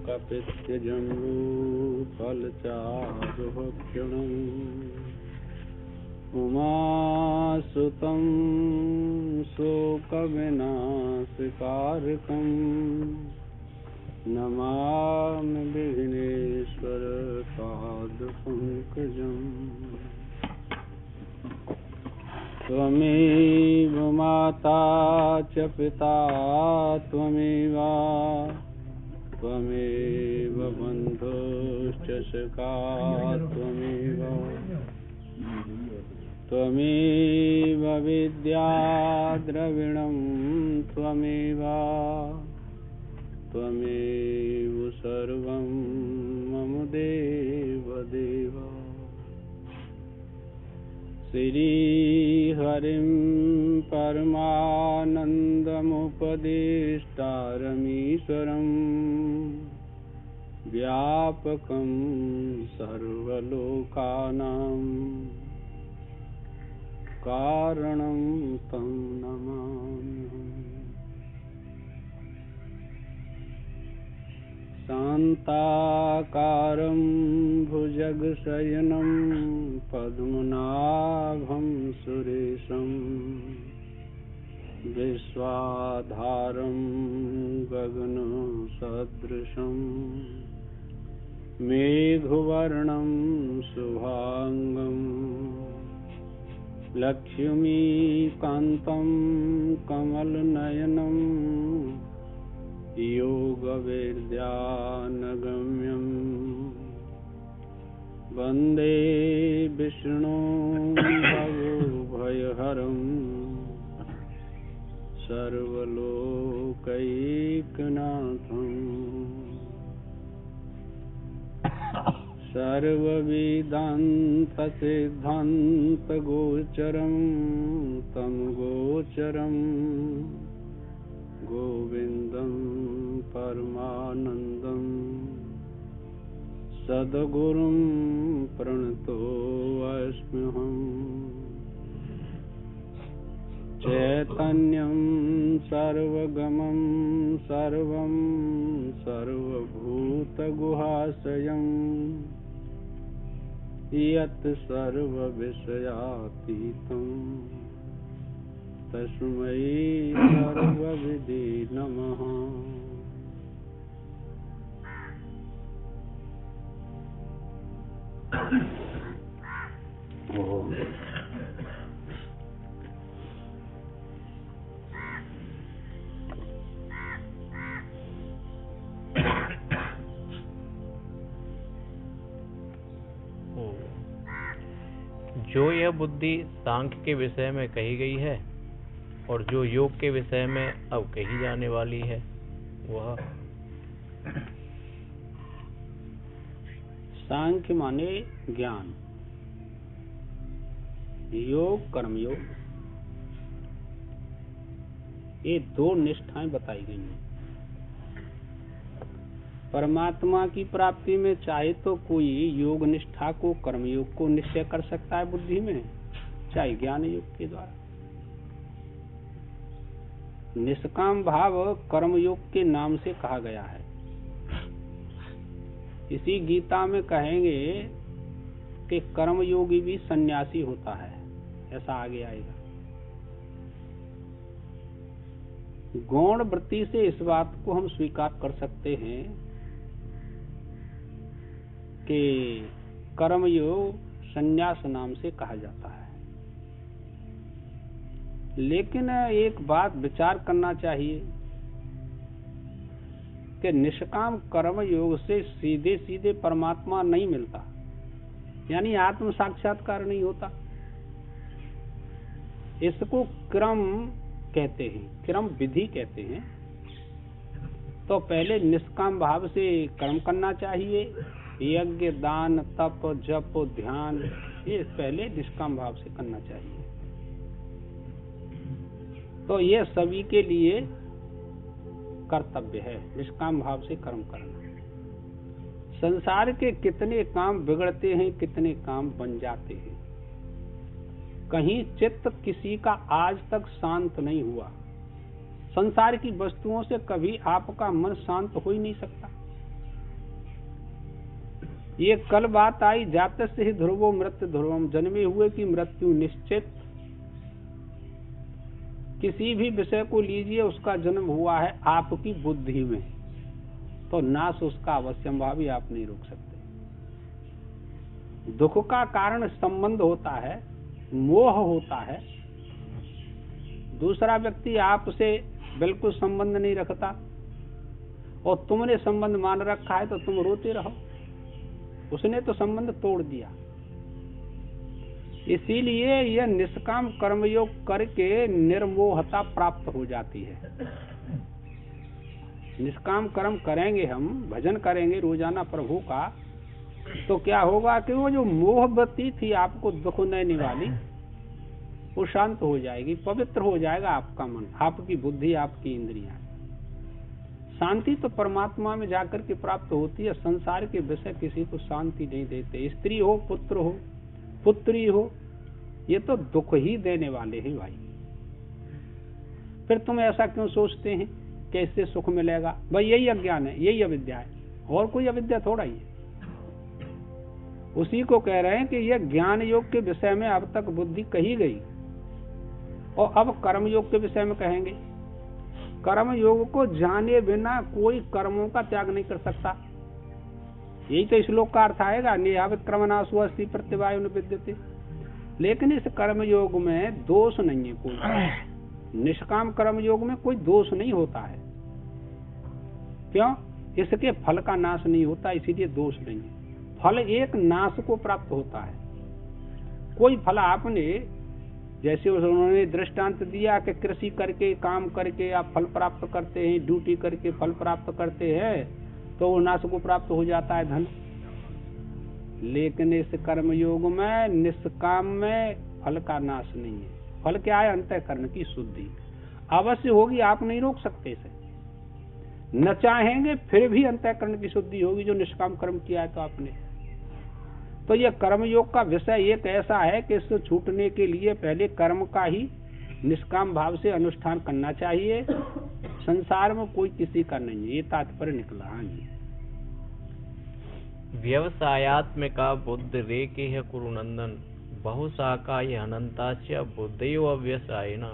कपित्यजम्बूफलचारुभक्षणम् उमासुतं शोकविनाशकारकं नमामि विघ्नेश्वर पादपङ्कजम्। त्वमेव माता च पिता त्वमेव बन्धुश्च सखा त्वमेव विद्या द्रविणं त्वमेव सर्वं मम देव। श्रीहरिं परमानन्दमुपदेष्टारमीश्वरं व्यापकं सर्वलोकानां कारणं तं नमाम्यहम्। शान्ताकारं भुजगशयनं पद्मनाभं सुरेशं विश्वाधारं गगनसदृशं मेघवर्णं शुभांगं लक्ष्मीकान्तं कमलनयनं योगविद्यानगम्यं वन्दे विष्णुं भवभयहरं सर्वलोकैकनाथम्। सर्ववेदान्तसिद्धान्तगोचरं तं गोचरं गोविन्दं परमानन्दं सद्गुरुं प्रणतोऽस्म्यहम्। चैतन्यं सर्वगमं सर्वभूतगुहाशयं यत् सर्वविषयातीतं तस्मै सर्वविदे नमः। जो यह बुद्धि सांख्य के विषय में कही गई है और जो योग के विषय में अब कही जाने वाली है वह सांख्य माने ज्ञान, योग कर्मयोग, ये दो निष्ठाएं बताई गई हैं। परमात्मा की प्राप्ति में चाहे तो कोई योग निष्ठा को, कर्मयोग को निश्चय कर सकता है बुद्धि में, चाहे ज्ञान योग के द्वारा। निष्काम भाव कर्मयोग के नाम से कहा गया है। इसी गीता में कहेंगे कि कर्मयोगी भी सन्यासी होता है, ऐसा आगे आएगा। गौण वृत्ति से इस बात को हम स्वीकार कर सकते हैं कि कर्मयोग संन्यास नाम से कहा जाता है। लेकिन एक बात विचार करना चाहिए कि निष्काम कर्म योग से सीधे सीधे परमात्मा नहीं मिलता, यानी आत्म साक्षात्कार नहीं होता। इसको क्रम कहते हैं, क्रम विधि कहते हैं। तो पहले निष्काम भाव से कर्म करना चाहिए, यज्ञ दान तप जप ध्यान, ये पहले निष्काम भाव से करना चाहिए। तो ये सभी के लिए कर्तव्य है, निष्काम भाव से कर्म करना। संसार के कितने काम बिगड़ते हैं, कितने काम बन जाते हैं। कहीं चित्त किसी का आज तक शांत नहीं हुआ, संसार की वस्तुओं से कभी आपका मन शांत हो ही नहीं सकता। ये कल बात आई, जाते से ही ध्रुवो मृत्यु ध्रुवम, जन्मे हुए की मृत्यु निश्चित। किसी भी विषय को लीजिए, उसका जन्म हुआ है आपकी बुद्धि में, तो नाश उसका अवश्यंभावी आप नहीं रोक सकते। दुख का कारण संबंध होता है, मोह होता है। दूसरा व्यक्ति आपसे बिल्कुल संबंध नहीं रखता और तुमने संबंध मान रखा है तो तुम रोते रहो, उसने तो संबंध तोड़ दिया। इसीलिए यह निष्काम कर्मयोग करके निर्मोहता प्राप्त हो जाती है। निष्काम कर्म करेंगे, हम भजन करेंगे रोजाना प्रभु का, तो क्या होगा कि वो जो मोहवती थी आपको दुख देने वाली, वो शांत हो जाएगी, पवित्र हो जाएगा आपका मन, आपकी बुद्धि, आपकी इंद्रियां। शांति तो परमात्मा में जाकर के प्राप्त होती है। संसार के विषय किसी को शांति नहीं देते। स्त्री हो, पुत्र हो, पुत्री हो, ये तो दुख ही देने वाले हैं भाई। फिर तुम ऐसा क्यों सोचते हैं कि इससे सुख मिलेगा? भाई यही अज्ञान है, यही अविद्या है, और कोई अविद्या थोड़ा ही है। उसी को कह रहे हैं कि यह ज्ञान योग के विषय में अब तक बुद्धि कही गई और अब कर्म योग के विषय में कहेंगे। कर्म योग को जाने बिना कोई कर्मों का त्याग नहीं कर सकता। यही तो श्लोक का अर्थ आएगा, नियावत कर्मनाशो अस्ति प्रत्यवायो न विद्यते। लेकिन इस कर्म योग में दोष नहीं है कोई। निष्काम कर्म योग में कोई दोष नहीं होता है। क्यों? इसके फल का नाश नहीं होता, इसीलिए दोष नहीं है। फल एक नाश को प्राप्त होता है। कोई फल आपने, जैसे उन्होंने दृष्टांत दिया कि कृषि करके, काम करके आप फल प्राप्त करते हैं, ड्यूटी करके फल प्राप्त करते हैं, तो वो नाश को प्राप्त हो जाता है धन। लेकिन इस कर्म योग में, निष्काम में फल का नाश नहीं है। फल क्या है? अंतःकरण की शुद्धि अवश्य होगी, आप नहीं रोक सकते इसे। न चाहेंगे फिर भी अंतःकरण की शुद्धि होगी, जो निष्काम कर्म किया है तो आपने। तो यह कर्म योग का विषय एक ऐसा है कि इससे छूटने के लिए पहले कर्म का ही निष्काम भाव से अनुष्ठान करना चाहिए। संसार में कोई किसी का नहीं है, ये तात्पर्य निकला। हाँ जी। व्यवसायात्मिका बुद्धि रेके है कुरुनंदन, बहुशाखा अनंतास्य बुद्धयो अव्यवसायिना।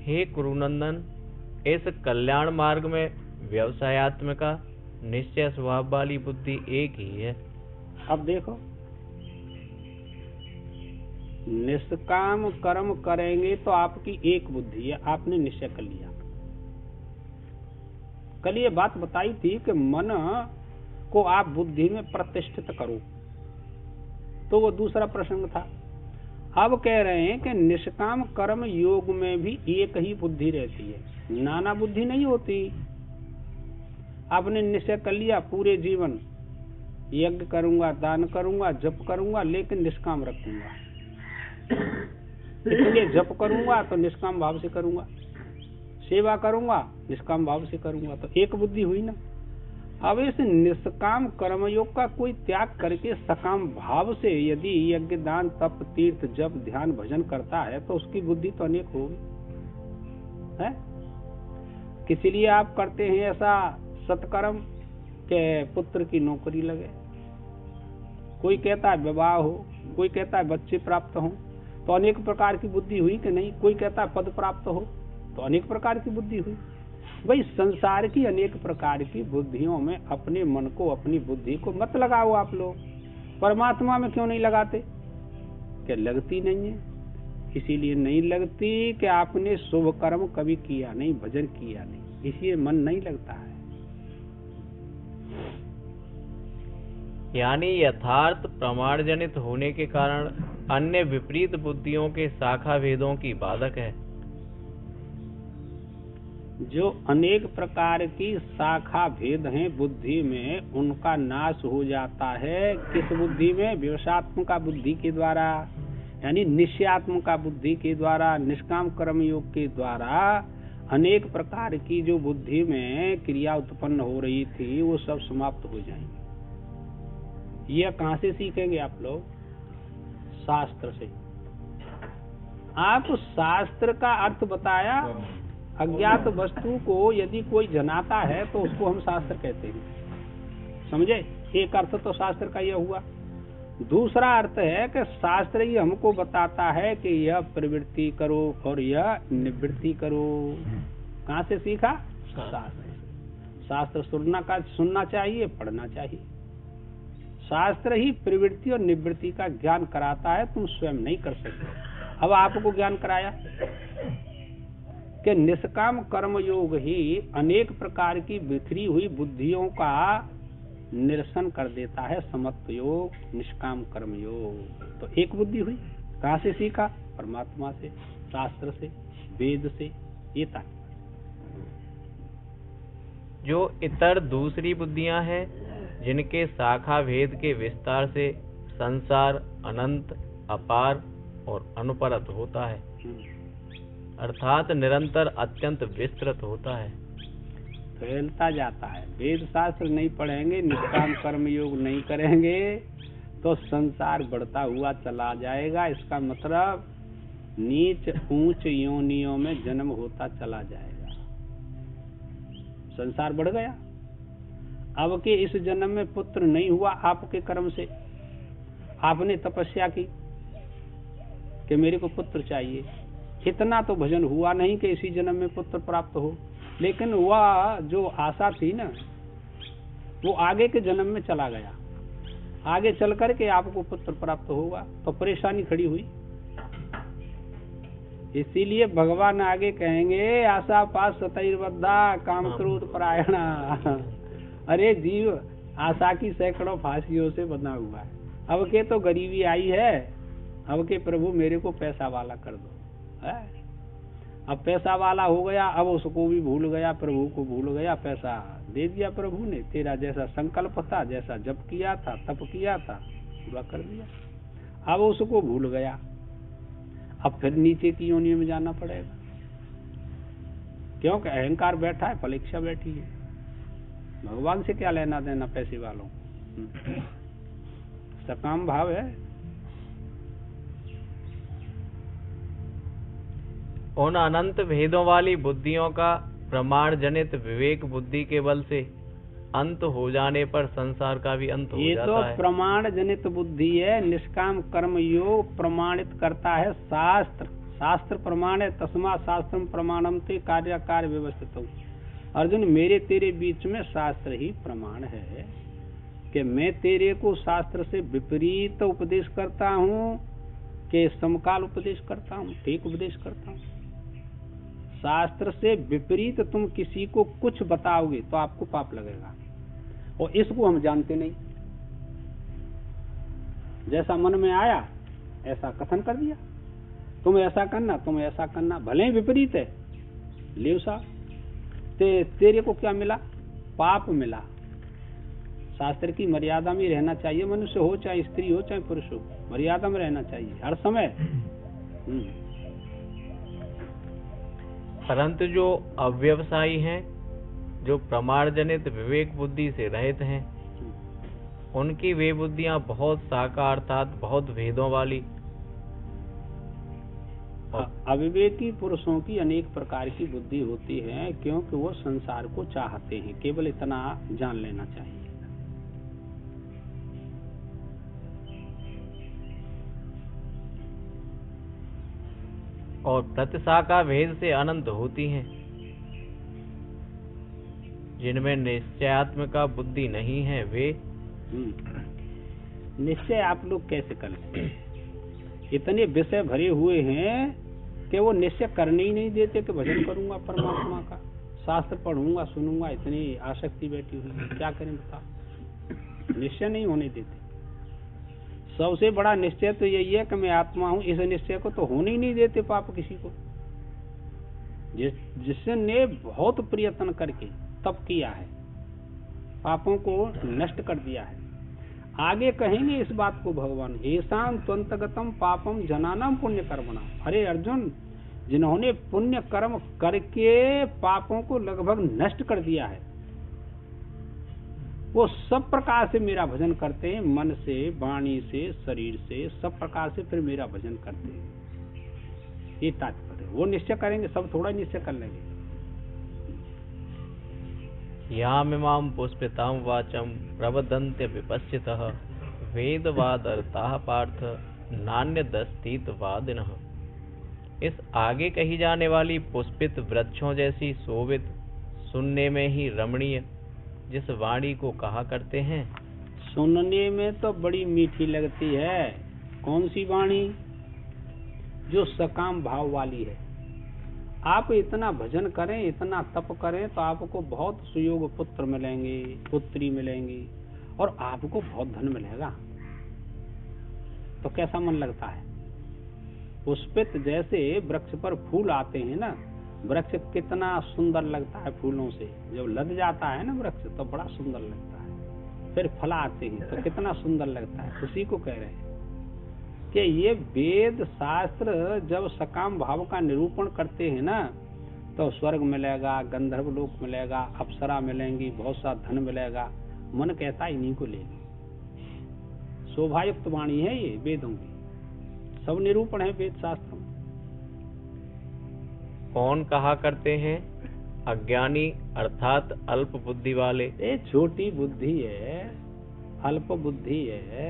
हे कुरुनंदन, इस कल्याण मार्ग में व्यवसायात्मिका निश्चय स्वभाव वाली बुद्धि एक ही है। अब देखो, निष्काम कर्म करेंगे तो आपकी एक बुद्धि है, आपने निश्चय कर लिया। कल ये बात बताई थी कि मन को आप बुद्धि में प्रतिष्ठित करो, तो वो दूसरा प्रसंग था। अब कह रहे हैं कि निष्काम कर्म योग में भी एक ही बुद्धि रहती है, नाना बुद्धि नहीं होती। आपने निश्चय कर लिया पूरे जीवन यज्ञ करूंगा, दान करूंगा, जप करूंगा, लेकिन निष्काम रखूंगा। इसलिए जप करूंगा तो निष्काम भाव से करूंगा, सेवा करूंगा निष्काम भाव से करूंगा, तो एक बुद्धि हुई ना। अब इस निष्काम कर्मयोग का कोई त्याग करके सकाम भाव से यदि यज्ञ, दान, तप, तीर्थ, जप, ध्यान, भजन करता है तो उसकी बुद्धि तो अनेक होगी है। किसी लिए आप करते हैं ऐसा सत्कर्म के पुत्र की नौकरी लगे, कोई कहता है विवाह हो, कोई कहता है बच्चे प्राप्त हो, तो अनेक प्रकार की बुद्धि हुई कि नहीं। कोई कहता है पद प्राप्त हो, तो अनेक प्रकार की बुद्धि हुई। भाई संसार की अनेक प्रकार की बुद्धियों में अपने मन को, अपनी बुद्धि को मत लगाओ आप लोग। परमात्मा में क्यों नहीं लगाते? क्या लगती नहीं है? इसीलिए नहीं लगती कि आपने शुभ कर्म कभी किया नहीं, भजन किया नहीं, इसलिए मन नहीं लगता है। यानी यथार्थ प्रमाण जनित होने के कारण अन्य विपरीत बुद्धियों के शाखा भेदों की बाधक है। जो अनेक प्रकार की शाखा भेद हैं बुद्धि में, उनका नाश हो जाता है। किस बुद्धि में? व्यवसायात्मका बुद्धि के द्वारा, यानी निश्चयात्मका बुद्धि के द्वारा, निष्काम कर्म योग के द्वारा अनेक प्रकार की जो बुद्धि में क्रिया उत्पन्न हो रही थी वो सब समाप्त हो जाएंगी। यह कहाँ से सीखेंगे आप लोग? शास्त्र से। आप शास्त्र का अर्थ बताया। अज्ञात वस्तु को यदि कोई जनाता है तो उसको हम शास्त्र कहते हैं, समझे। एक अर्थ तो शास्त्र का यह हुआ। दूसरा अर्थ है कि शास्त्र ही हमको बताता है कि यह प्रवृत्ति करो और यह निवृत्ति करो। कहाँ से सीखा? शास्त्र से। शास्त्र सुनना चाहिए, पढ़ना चाहिए। शास्त्र ही प्रवृत्ति और निवृत्ति का ज्ञान कराता है, तुम स्वयं नहीं कर सकते। अब आपको ज्ञान कराया कि निष्काम कर्म योग ही अनेक प्रकार की बिखरी हुई बुद्धियों का निरसन कर देता है। समत्व योग, निष्काम कर्म योग। तो एक बुद्धि हुई। कहाँ से सीखा? परमात्मा से, शास्त्र से, वेद से। ये था जो इतर दूसरी बुद्धियां हैं जिनके शाखा भेद के विस्तार से संसार अनंत, अपार और अनुपरत होता है, अर्थात निरंतर अत्यंत विस्तृत होता है, फैलता जाता है। वेद शास्त्र नहीं पढ़ेंगे, निष्काम कर्म योग नहीं करेंगे तो संसार बढ़ता हुआ चला जाएगा। इसका मतलब नीच ऊंच योनियों में जन्म होता चला जाएगा। संसार बढ़ गया। अब के इस जन्म में पुत्र नहीं हुआ आपके कर्म से। आपने तपस्या की कि मेरे को पुत्र चाहिए, इतना तो भजन हुआ नहीं कि इसी जन्म में पुत्र प्राप्त हो। लेकिन वह जो आशा थी ना, वो आगे के जन्म में चला गया। आगे चल करके आपको पुत्र प्राप्त होगा तो परेशानी खड़ी हुई। इसीलिए भगवान आगे कहेंगे आशा पास सतैर्बद्धा काम क्रोध परायणा। अरे जीव, आशा की सैकड़ों फांसियों से बना हुआ है। अब के तो गरीबी आई है, अब के प्रभु मेरे को पैसा वाला कर दो है? अब पैसा वाला हो गया, अब उसको भी भूल गया, प्रभु को भूल गया। पैसा दे दिया प्रभु ने, तेरा जैसा संकल्प था, जैसा जप किया था, तप किया था, पूरा कर दिया। अब उसको भूल गया, अब फिर नीचे की योनि में जाना पड़ेगा। क्योंकि अहंकार बैठा है, परीक्षा बैठी है। भगवान से क्या लेना देना पैसे वालों, सकाम भाव है। उन अनंत भेदों वाली बुद्धियों का प्रमाण जनित विवेक बुद्धि के बल से अंत हो जाने पर संसार का भी अंत हो जाता है। ये तो प्रमाण जनित बुद्धि है। निष्काम कर्म योग प्रमाणित करता है शास्त्र। शास्त्र प्रमाण है। तस्मा शास्त्रम प्रमाणम ते कार्य कार्य व्यवस्थित। अर्जुन, मेरे तेरे बीच में शास्त्र ही प्रमाण है कि मैं तेरे को शास्त्र से विपरीत उपदेश करता हूँ कि समकाल उपदेश करता हूँ, ठीक उपदेश करता हूँ। शास्त्र से विपरीत तुम किसी को कुछ बताओगे तो आपको पाप लगेगा, और इसको हम जानते नहीं। जैसा मन में आया ऐसा कथन कर दिया, तुम ऐसा करना, तुम ऐसा करना, भले ही विपरीत है। लेवसा तेरे को क्या मिला? पाप मिला। शास्त्र की मर्यादा में रहना चाहिए। मनुष्य हो चाहे स्त्री हो चाहे पुरुष हो, मर्यादा में रहना चाहिए हर समय। परंतु जो अव्यवसायी हैं, जो प्रमाण जनित विवेक बुद्धि से रहित हैं, उनकी वे बुद्धियां बहुत शाखा अर्थात बहुत भेदों वाली। अविवेकी पुरुषों की अनेक प्रकार की बुद्धि होती है, क्योंकि वो संसार को चाहते हैं। केवल इतना जान लेना चाहिए। और प्रतिशाखा भेद से अनंत होती हैं, जिनमें निश्चयात्मिका बुद्धि नहीं है। वे निश्चय आप लोग कैसे कर सकते? इतने विषय भरे हुए हैं कि वो निश्चय करने ही नहीं देते कि भजन करूंगा परमात्मा का, शास्त्र पढ़ूंगा, सुनूंगा। इतनी आसक्ति बैठी हुई है, क्या करें बताओ? निश्चय नहीं होने देते। सबसे बड़ा निश्चय तो यही है कि मैं आत्मा हूँ। इस निश्चय को तो होने ही नहीं देते पाप किसी को। जिसने बहुत प्रयत्न करके तप किया है, पापों को नष्ट कर दिया है। आगे कहेंगे इस बात को भगवान, येषां त्वन्तगतम पापम जनानाम पुण्य कर्मणा। अरे अर्जुन, जिन्होंने पुण्य कर्म करके पापों को लगभग नष्ट कर दिया है, वो सब प्रकार से मेरा भजन करते हैं। मन से, वाणी से, शरीर से, सब प्रकार से फिर मेरा भजन करते हैं। ये तात्पर्य। वो निश्चय करेंगे, सब थोड़ा निश्चय कर लेंगे। यामिमां पुष्पितां वाचं प्रवदन्त्य विपश्चितः वेदवादर्ताः पार्थ नान्यदस्तीत्वादिनः। इस आगे कही जाने वाली पुष्पित वृक्षों जैसी शोभित, सुनने में ही रमणीय जिस वाणी को कहा करते हैं, सुनने में तो बड़ी मीठी लगती है। कौन सी वाणी? जो सकाम भाव वाली है। आप इतना भजन करें, इतना तप करें, तो आपको बहुत सुयोग पुत्र मिलेंगे, पुत्री मिलेंगी, और आपको बहुत धन मिलेगा। तो कैसा मन लगता है? पुष्पित जैसे वृक्ष पर फूल आते हैं ना, वृक्ष कितना सुंदर लगता है फूलों से। जब लद जाता है ना वृक्ष तो बड़ा सुंदर लगता है। फिर फल आते हैं तो कितना सुंदर लगता है। उसी को कह रहे हैं कि ये वेद शास्त्र जब सकाम भाव का निरूपण करते हैं ना, तो स्वर्ग मिलेगा, गंधर्व लोक मिलेगा, अप्सरा मिलेंगी, बहुत सा धन मिलेगा। मन कहता है इन्हीं को ले लो। शोभायुक्त वाणी है ये वेदों की, सब निरूपण है वेद शास्त्र में। कौन कहा करते हैं? अज्ञानी अर्थात अल्प बुद्धि वाले। ये छोटी बुद्धि है, अल्प बुद्धि है,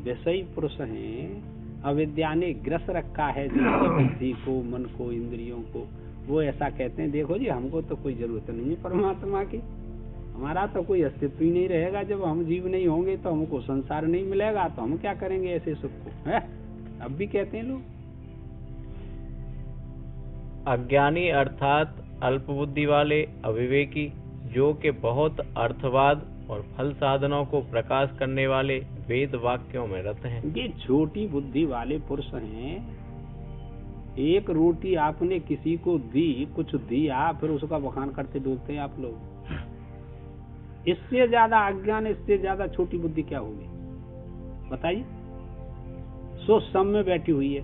विषयी पुरुष हैं, अविद्या ने ग्रस रखा है जिसकी बुद्धि को, मन को, इंद्रियों को। वो ऐसा कहते हैं, देखो जी हमको तो कोई जरूरत नहीं है परमात्मा की, हमारा तो कोई अस्तित्व ही नहीं रहेगा। जब हम जीव नहीं होंगे तो हमको संसार नहीं मिलेगा, तो हम क्या करेंगे ऐसे सुख को, है? अब भी कहते हैं लोग। अज्ञानी अर्थात अल्प बुद्धि वाले, अविवेकी, जो कि बहुत अर्थवाद और फल साधनों को प्रकाश करने वाले वेद वाक्यों में रत हैं। ये छोटी बुद्धि वाले पुरुष हैं। एक रोटी आपने किसी को दी, कुछ दिया, फिर उसका बखान करते डूबते हैं आप लोग। इससे ज्यादा अज्ञान, इससे ज्यादा छोटी बुद्धि क्या होगी बताइए? सो सब में बैठी हुई है।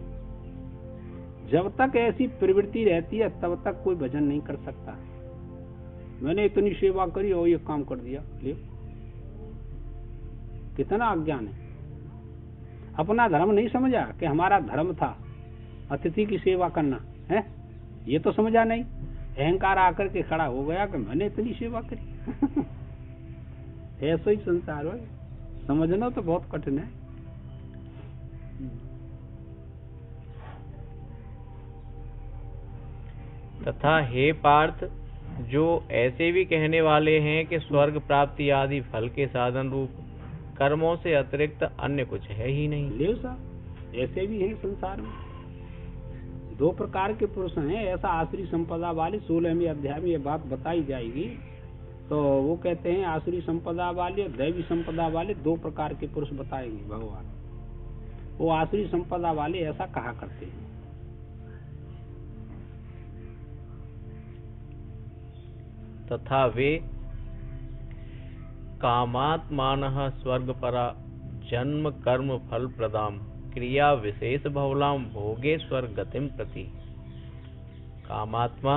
जब तक ऐसी प्रवृत्ति रहती है तब तक कोई भजन नहीं कर सकता। मैंने इतनी सेवा करी और ये काम कर दिया, ले कितना अज्ञान है। अपना धर्म नहीं समझा कि हमारा धर्म था अतिथि की सेवा करना, है? ये तो समझा नहीं। अहंकार आकर के खड़ा हो गया कि मैंने इतनी सेवा करी। ऐसा ही संसार है, समझना तो बहुत कठिन है। तथा हे पार्थ, जो ऐसे भी कहने वाले हैं कि स्वर्ग प्राप्ति आदि फल के साधन रूप कर्मों से अतिरिक्त अन्य कुछ है ही नहीं। ले साहब, ऐसे भी हैं संसार में। दो प्रकार के पुरुष हैं, ऐसा आसुरी संपदा वाले। 16वें अध्याय में ये बात बताई जाएगी। तो वो कहते हैं आसुरी संपदा वाले और दैवी संपदा वाले, दो प्रकार के पुरुष बताएंगे भगवान। वो आसुरी संपदा वाले ऐसा कहा करते हैं, तथा वे कामात्मानः स्वर्गपरा जन्म कर्म फल प्रदाम क्रिया विशेष बहुलाम भोगे स्वर्ग गतिम प्रति। कामात्मा,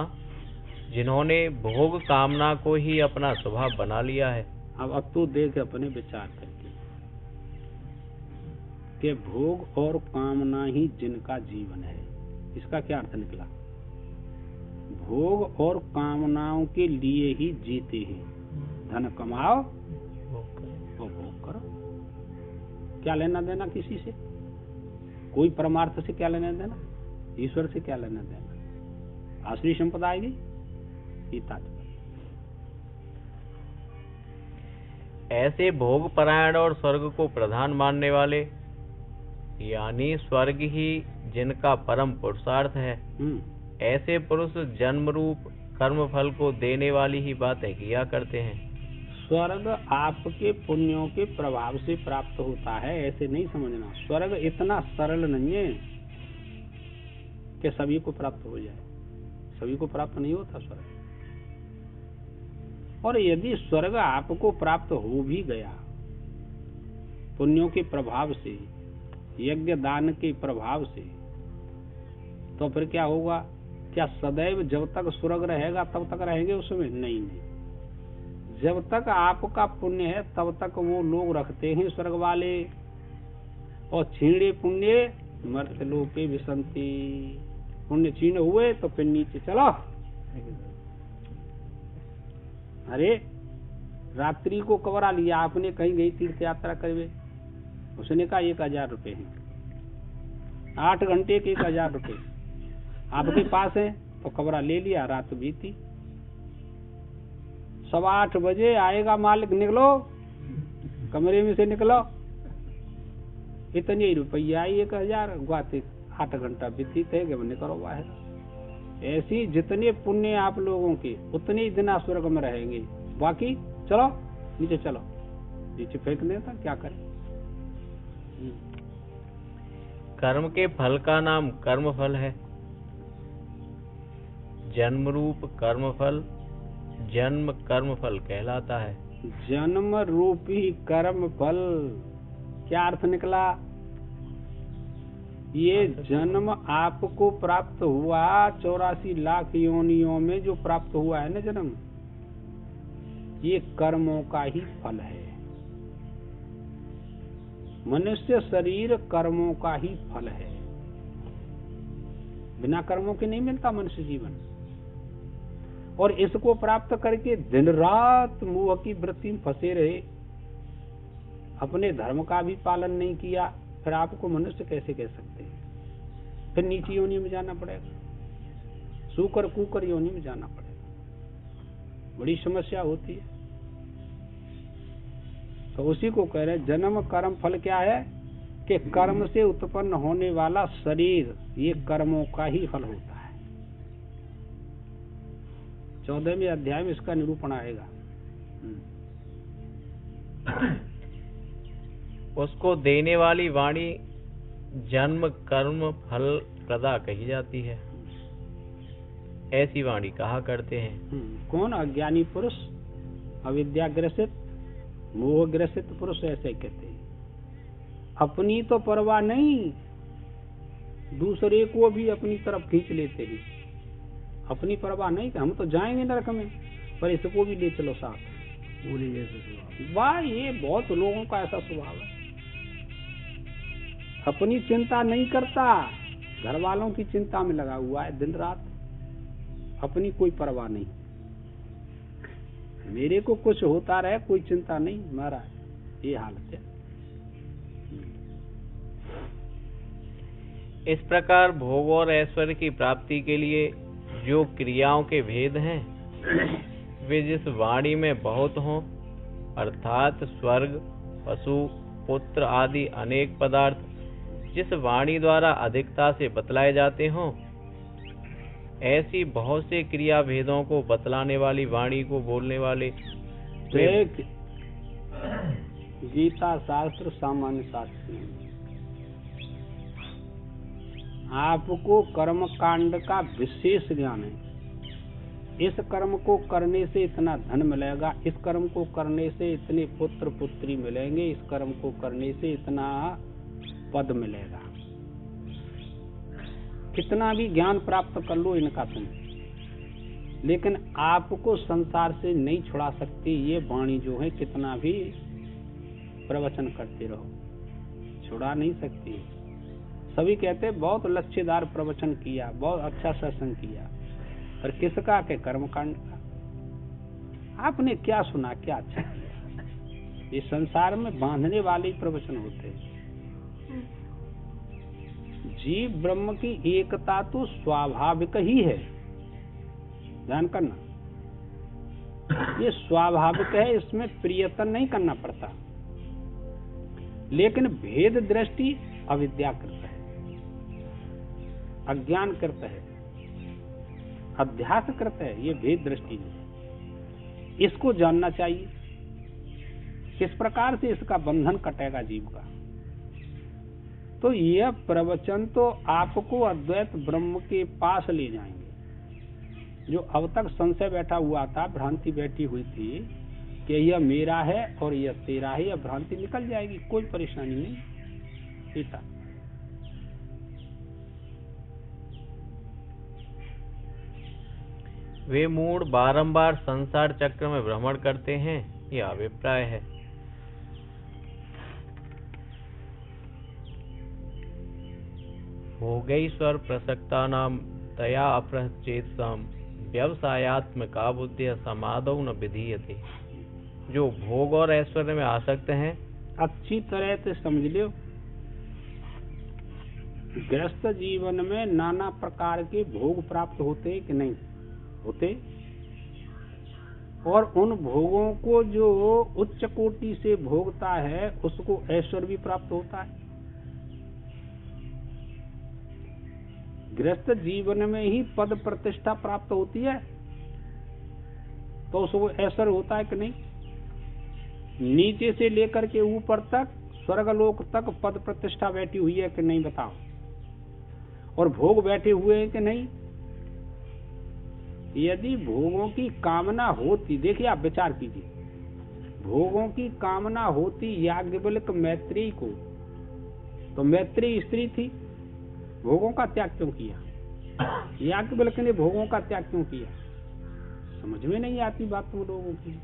जिन्होंने भोग कामना को ही अपना स्वभाव बना लिया है। अब तू देख अपने विचार करके कि भोग और कामना ही जिनका जीवन है। इसका क्या अर्थ निकला? भोग और कामनाओं के लिए ही जीते हैं। धन कमाओ और भोग करो। क्या लेना देना किसी से? कोई परमार्थ से क्या लेना देना? ईश्वर से क्या लेना देना? आसुरी संपदा आएगी, ये तात्पर्य। ऐसे भोग परायण और स्वर्ग को प्रधान मानने वाले, यानी स्वर्ग ही जिनका परम पुरुषार्थ है, ऐसे पुरुष जन्म रूप कर्म फल को देने वाली ही बातें किया करते हैं। स्वर्ग आपके पुण्यों के प्रभाव से प्राप्त होता है, ऐसे नहीं समझना। स्वर्ग इतना सरल नहीं है कि सभी को प्राप्त हो जाए। सभी को प्राप्त नहीं होता स्वर्ग। और यदि स्वर्ग आपको प्राप्त हो भी गया पुण्यों के प्रभाव से, यज्ञ दान के प्रभाव से, तो फिर क्या होगा? क्या सदैव जब तक स्वर्ग रहेगा तब तक रहेंगे उसमें? नहीं। जब तक आपका पुण्य है तब तक वो लोग रखते हैं स्वर्ग वाले। और छीणे पुण्य मर्त्यलोके विसंति, पुण्य क्षीण हुए तो फिर नीचे चलो। अरे रात्रि को कवरा लिया आपने, कहीं गई तीर्थ यात्रा करवे, उसने कहा 1000 रुपये है, 8 घंटे के 1000 रुपये आपके पास है, तो कवरा ले लिया। रात बीती, 8:15 बजे आएगा मालिक, निकलो कमरे में से निकलो, इतने ही रुपया आई 1000, गुआते 8 घंटा व्यतीत है, गमने करो बाहर। ऐसी जितने पुण्य आप लोगों के उतने ही दिन आप स्वर्ग में रहेंगे, बाकी चलो नीचे चलो, नीचे फेंक देता, क्या करें। कर्म के फल का नाम कर्म फल है। जन्म रूप कर्म फल जन्म कर्म फल कहलाता है। जन्म रूपी कर्म फल क्या अर्थ निकला? ये जन्म आपको प्राप्त हुआ 84 लाख योनियों में जो प्राप्त हुआ है ना जन्म, ये कर्मों का ही फल है। मनुष्य शरीर कर्मों का ही फल है, बिना कर्मों के नहीं मिलता मनुष्य जीवन। और इसको प्राप्त करके दिन रात मोह की वृत्ति में फंसे रहे, अपने धर्म का भी पालन नहीं किया, फिर आपको मनुष्य कैसे कह सकते हैं? फिर नीची योनि में जाना पड़ेगा, सूकर कुकर योनि में जाना पड़ेगा, बड़ी समस्या होती है। तो उसी को कह रहे जन्म कर्म फल क्या है कि कर्म से उत्पन्न होने वाला शरीर ये कर्मों का ही फल होता है। 14वें अध्याय में इसका निरूपण आएगा। उसको देने वाली वाणी जन्म कर्म फल प्रदा कही जाती है। ऐसी वाणी कहा करते हैं। कौन? अज्ञानी पुरुष, अविद्याग्रसित मोहग्रसित पुरुष ऐसे कहते हैं। अपनी तो परवाह नहीं, दूसरे को भी अपनी तरफ खींच लेते हैं। अपनी परवाह नहीं कि हम तो जाएंगे नरक में, पर इसको भी ले चलो साथ। वाह, ये बहुत लोगों का ऐसा स्वभाव है। अपनी चिंता नहीं करता, घर वालों की चिंता में लगा हुआ है दिन रात, अपनी कोई परवाह नहीं। मेरे को कुछ होता रहे, कोई चिंता नहीं, महाराज ये हालत है। इस प्रकार भोग और ऐश्वर्य की प्राप्ति के लिए जो क्रियाओं के भेद हैं, वे जिस वाणी में बहुत हों, अर्थात स्वर्ग, पशु, पुत्र आदि अनेक पदार्थ जिस वाणी द्वारा अधिकता से बतलाए जाते हों, ऐसी बहुत से क्रिया भेदों को बतलाने वाली वाणी को बोलने वाले गीता शास्त्र सामान्य शास्त्र है। आपको कर्म कांड का विशेष ज्ञान है। इस कर्म को करने से इतना धन मिलेगा, इस कर्म को करने से इतने पुत्र पुत्री मिलेंगे, इस कर्म को करने से इतना पद मिलेगा। कितना भी ज्ञान प्राप्त कर लो इनका तुम, लेकिन आपको संसार से नहीं छुड़ा सकती ये वाणी जो है। कितना भी प्रवचन करते रहो, छुड़ा नहीं सकती। सभी कहते हैं बहुत लक्ष्यदार प्रवचन किया, बहुत अच्छा सत्संग किया, पर किसका? के कर्मकांड का। आपने क्या सुना, क्या अच्छा किया? ये संसार में बांधने वाले प्रवचन होते हैं। जीव ब्रह्म की एकता तो स्वाभाविक ही है, ध्यान करना, ये स्वाभाविक है, इसमें प्रयत्न नहीं करना पड़ता। लेकिन भेद दृष्टि अविद्याकृत है, अज्ञानकृत है, अध्यासकृत है। ये भेद दृष्टि है, इसको जानना चाहिए। किस प्रकार से इसका बंधन कटेगा जीव का? तो यह प्रवचन तो आपको अद्वैत ब्रह्म के पास ले जाएंगे। जो अब तक संशय बैठा हुआ था, भ्रांति बैठी हुई थी कि यह मेरा है और यह तेरा है, यह भ्रांति निकल जाएगी, कोई परेशानी नहीं। सीता वे मूढ़ बारंबार संसार चक्र में भ्रमण करते हैं, यह अभिप्राय है। भोगैश्वर प्रसक्ता नाम तया अपरचेतसम व्यवसायात्मका बुद्धि समादौ न विधीयते। जो भोग और ऐश्वर्य में आसक्त हैं, अच्छी तरह से समझ लो, गृहस्थ जीवन में नाना प्रकार के भोग प्राप्त होते कि नहीं होते, और उन भोगों को जो उच्च कोटि से भोगता है उसको ऐश्वर्य भी प्राप्त होता है। गृहस्थ जीवन में ही पद प्रतिष्ठा प्राप्त होती है तो उसको ऐश्वर्य होता है कि नहीं। नीचे से लेकर के ऊपर तक स्वर्गलोक तक पद प्रतिष्ठा बैठी हुई है कि नहीं बताओ, और भोग बैठे हुए हैं कि नहीं। यदि भोगों की कामना होती, देखिए आप विचार कीजिए, भोगों की कामना होती याज्ञवल्क्य मैत्री को, तो मैत्री स्त्री थी, भोगों का त्याग क्यों किया? याज्ञवल्क्य ने भोगों का त्याग क्यों किया? समझ में नहीं आती बात तुम लोगों की।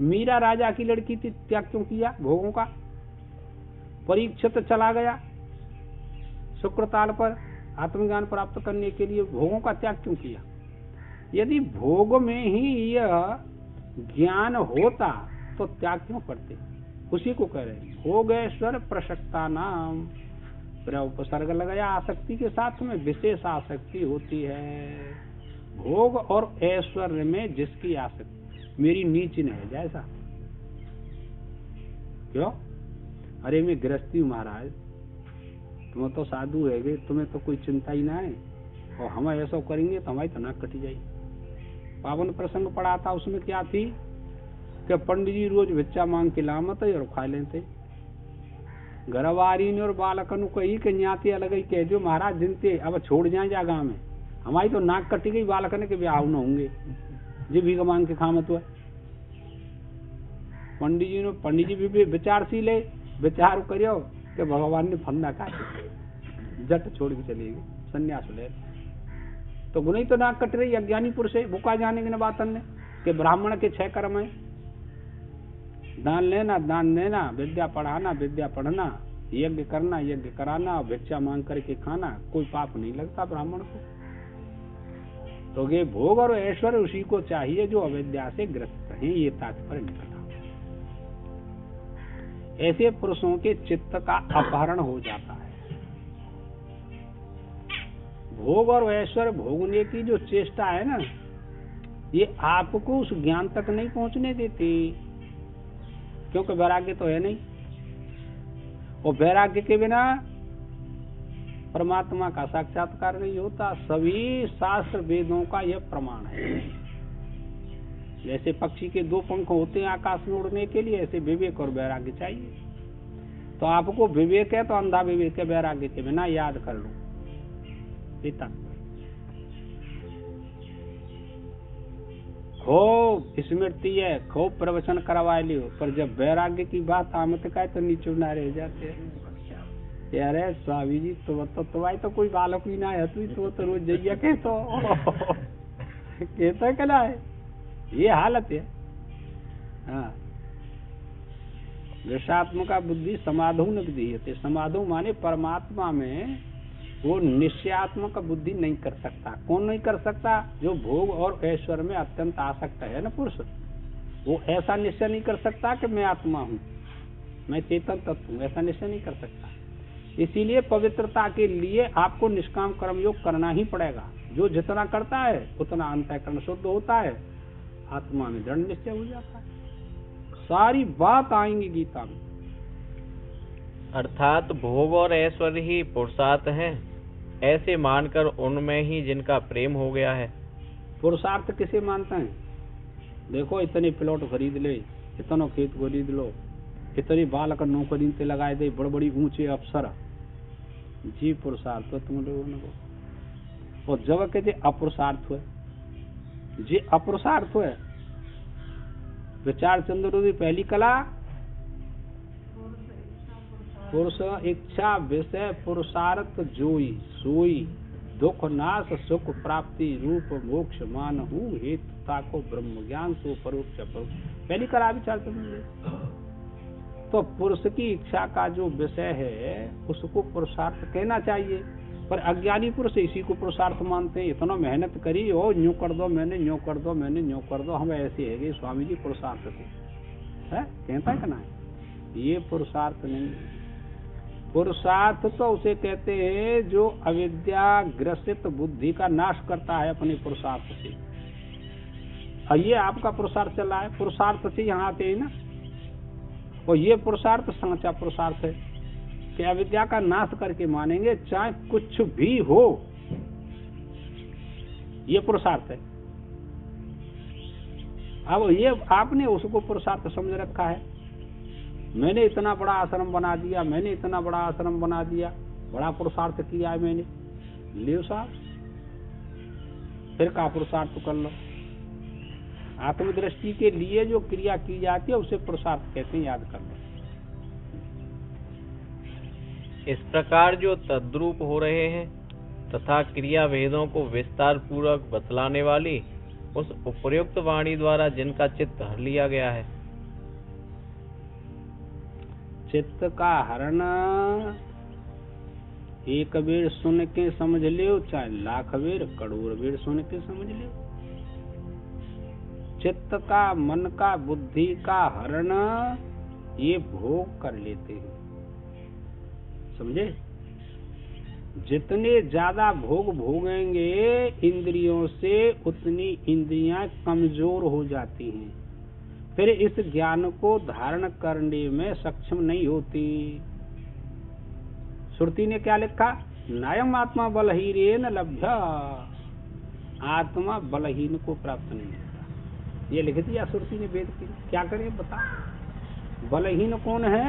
मीरा राजा की लड़की थी, त्याग क्यों किया भोगों का? परीक्षित चला गया शुक्रताल पर आत्मज्ञान प्राप्त करने के लिए, भोगों का त्याग क्यों किया? यदि भोग में ही यह ज्ञान होता तो त्याग क्यों करते? उसी को कह रहे हैं भोगेश्वर प्रसक्ता नाम, उपसर्ग लगाया आसक्ति के साथ में, विशेष आसक्ति होती है। भोग और ऐश्वर्य में जिसकी आसक्ति, मेरी नीच न है जैसा, क्यों? अरे मैं गृहस्थी हूँ महाराज, तुम तो साधु है, तुम्हें तो कोई चिंता ही ना है, और हम ऐसा करेंगे तो हमारी तो नाक कटी जाएगी। पावन प्रसंग पड़ा था, उसमें क्या थी कि पंडित जी रोज भिक्षा मांग के लामत और खा लेते। घरवारी ने और बालकन कही कि न्याते अलग ही कह जो महाराज जिनते अब छोड़ जाए जा गाँव में, हमारी तो नाक कटी गई, बालकन के ब्याह न होंगे जी भी मांग के खामत हुआ। पंडित जी भी विचारशील है, विचार करियो कि भगवान ने फंदा काटे, जट छोड़ के चले गए, संन्यास ले। तो गुण ही तो नाक कट रही, अज्ञानी पुरुष है, बुका जाने के न बातन ने कि ब्राह्मण के 6 कर्म है, दान लेना, दान देना, विद्या पढ़ाना, विद्या पढ़ना, यज्ञ करना, यज्ञ कराना, भिक्षा मांग करके खाना, कोई पाप नहीं लगता ब्राह्मण को। तो ये भोग और ऐश्वर्य उसी को चाहिए जो अविद्या से ग्रस्त है, ये तात्पर्य निकला। ऐसे पुरुषों के चित्त का अपहरण हो जाता है। भोग और ऐश्वर्य भोगने की जो चेष्टा है ना, ये आपको उस ज्ञान तक नहीं पहुंचने देती, क्योंकि वैराग्य तो है नहीं, और वैराग्य के बिना परमात्मा का साक्षात्कार नहीं होता। सभी शास्त्र वेदों का यह प्रमाण है। जैसे पक्षी के 2 पंख होते हैं आकाश में उड़ने के लिए, ऐसे विवेक और वैराग्य चाहिए। तो आपको विवेक है तो अंधा विवेक है, वैराग्य के बिना, याद कर लो पिता। खूब स्मृति है, खूब प्रवचन करवा लियो, पर जब वैराग्य की बात आमत का है तो नीचे ना रह जाते हैं। अरे स्वामी जी तुम्हारी तो कोई बालक ही ना है, तू तो रोज जइया कहता कला है, ये हालत है। हाँ, विषात्मका बुद्धि समाधौ न विधीयते। समाधौ माने परमात्मा में वो निश्चयात्मक बुद्धि नहीं कर सकता। कौन नहीं कर सकता? जो भोग और ऐश्वर्य में अत्यंत आसक्त है ना पुरुष, वो ऐसा निश्चय नहीं कर सकता कि मैं आत्मा हूँ, मैं चेतन तत्व हूँ, ऐसा निश्चय नहीं कर सकता। इसीलिए पवित्रता के लिए आपको निष्काम कर्म योग करना ही पड़ेगा। जो जितना करता है उतना अंतःकरण शुद्ध होता है, आत्मा में दृढ़ निश्चय हो जाता है। सारी बात आएंगी गीता में। अर्थात भोग और ऐश्वर्य ही पुरुषार्थ हैं, ऐसे मानकर उनमें ही जिनका प्रेम हो गया है। पुरुषार्थ किसे मानते हैं? देखो, इतने प्लॉट खरीद ले, इतना खेत खरीद लो, इतनी बालक नौकरी से लगाए दे, बड़े बड़ी ऊंचे अफसर, जी पुरुषार्थ हो तुम लोगों को। और जब कहते अपुरुषार्थ हुए, जी अपुरुषार्थ हुए। विचार चंद्र पहली कला पुरुष इच्छा विषय पुरुषार्थ जोई सोई, दुख नाश सुख प्राप्ति रूप मोक्ष मान हूँ, हेतुता को ब्रह्म ज्ञान सो परोक्ष पहली कला विचार चंद्र। तो पुरुष की इच्छा का जो विषय है उसको पुरुषार्थ कहना चाहिए। पर अज्ञानी पुरुष इसी को पुरुषार्थ मानते हैं। इतना मेहनत करी, ओ न्यू कर दो मैंने, न्यू कर दो मैंने, न्यू कर दो, हम ऐसे है स्वामी जी पुरुषार्थ से है, कहता है कि ना? ये पुरुषार्थ नहीं। पुरुषार्थ तो उसे कहते हैं जो अविद्या ग्रसित बुद्धि का नाश करता है अपने पुरुषार्थ से। और ये आपका पुरुषार्थ चल रहा है, पुरुषार्थ से यहाँ आते हैं ना। और ये पुरुषार्थ सांचा पुरुषार्थ है कि अविद्या का नाश करके मानेंगे चाहे कुछ भी हो, ये पुरुषार्थ है। अब ये आपने उसको पुरुषार्थ समझ रखा है। मैंने इतना बड़ा आश्रम बना दिया, मैंने इतना बड़ा आश्रम बना दिया, बड़ा पुरुषार्थ किया है मैंने। लियो साहब, फिर का पुरुषार्थ कर लो। आत्मदृष्टि के लिए जो क्रिया की जाती है उसे पुरुषार्थ कहते हैं, याद कर लो। इस प्रकार जो तद्रूप हो रहे हैं तथा क्रिया भेदों को विस्तार पूर्वक बतलाने वाली उस उपर्युक्त वाणी द्वारा जिनका चित्त हर लिया गया है। चित्त का हरण एक बेर सुन के समझ लियो, चाहे लाख बेर करोड़ बेर सुन के समझ लियो। चित्त का, मन का, बुद्धि का हरण ये भोग कर लेते हैं, समझे? जितने ज्यादा भोग भोगेंगे इंद्रियों से उतनी इंद्रियां कमजोर हो जाती हैं, फिर इस ज्ञान को धारण करने में सक्षम नहीं होती। श्रुति ने क्या लिखा? नायम आत्मा बलहीन लभ्य, आत्मा बलहीन को प्राप्त नहीं होता। ये लिख दिया श्रुति ने वेद की। क्या करें बता? बलहीन कौन है?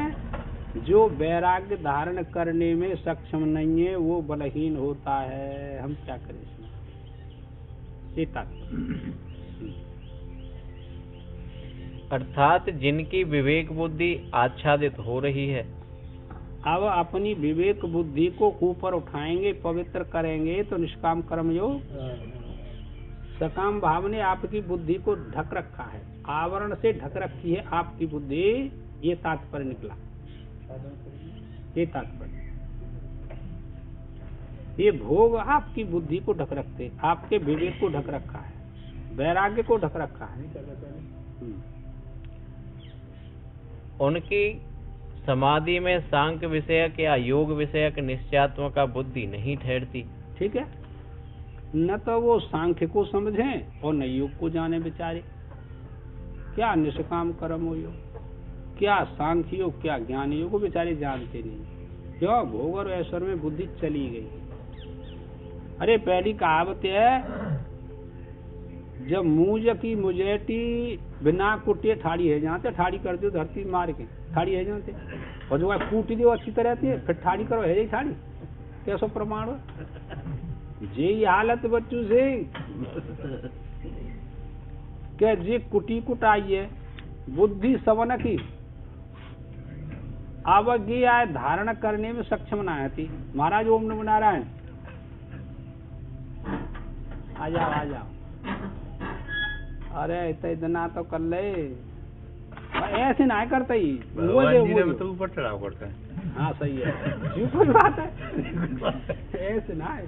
जो वैराग्य धारण करने में सक्षम नहीं है वो बलहीन होता है। हम क्या करें इसमें? अर्थात जिनकी विवेक बुद्धि आच्छादित हो रही है, अब अपनी विवेक बुद्धि को ऊपर उठाएंगे, पवित्र करेंगे तो निष्काम कर्म योग। सकाम भाव ने आपकी बुद्धि को ढक रखा है, आवरण से ढक रखी है आपकी बुद्धि, ये तात्पर्य निकला। ये तात्पर्य, ये भोग आपकी बुद्धि को ढक रखते, आपके विवेक को ढक रखा है, वैराग्य को ढक रखा है। उनकी समाधि में सांख्य विषयक या योग विषयक निश्चयात्मक बुद्धि नहीं ठहरती। ठीक है, न तो वो सांख्य को समझें और न योग को जाने बेचारे। क्या निष्काम कर्म हो योग, क्या सांख्य योग, क्या ज्ञान योग को बेचारे जानते नहीं। क्यों? भोग और ऐश्वर्य में बुद्धि चली गई। अरे पहली कहावत है, जब मूज की मुजेटी बिना कुटे ठाड़ी है जाते, ठाड़ी कर दो धरती मार के, ठाड़ी है जाते, और जो है कूट दो अच्छी तरह से, फिर ठाड़ी करो है ठाड़ी। कैसा प्रमाण हो? ये हालत बच्चों से क्या जे कुटी कुटाई है बुद्धि सवन की, अवज्ञा है धारण करने में सक्षम ना थी। महाराज ओम नमो नारायण, आ जाओ आ जाओ। अरे इतना तो कर ले, ऐसे ना करता ही तो ऊपर चढ़ाव करता है। हाँ सही है, क्यों कोई बात है, ऐसे ना है।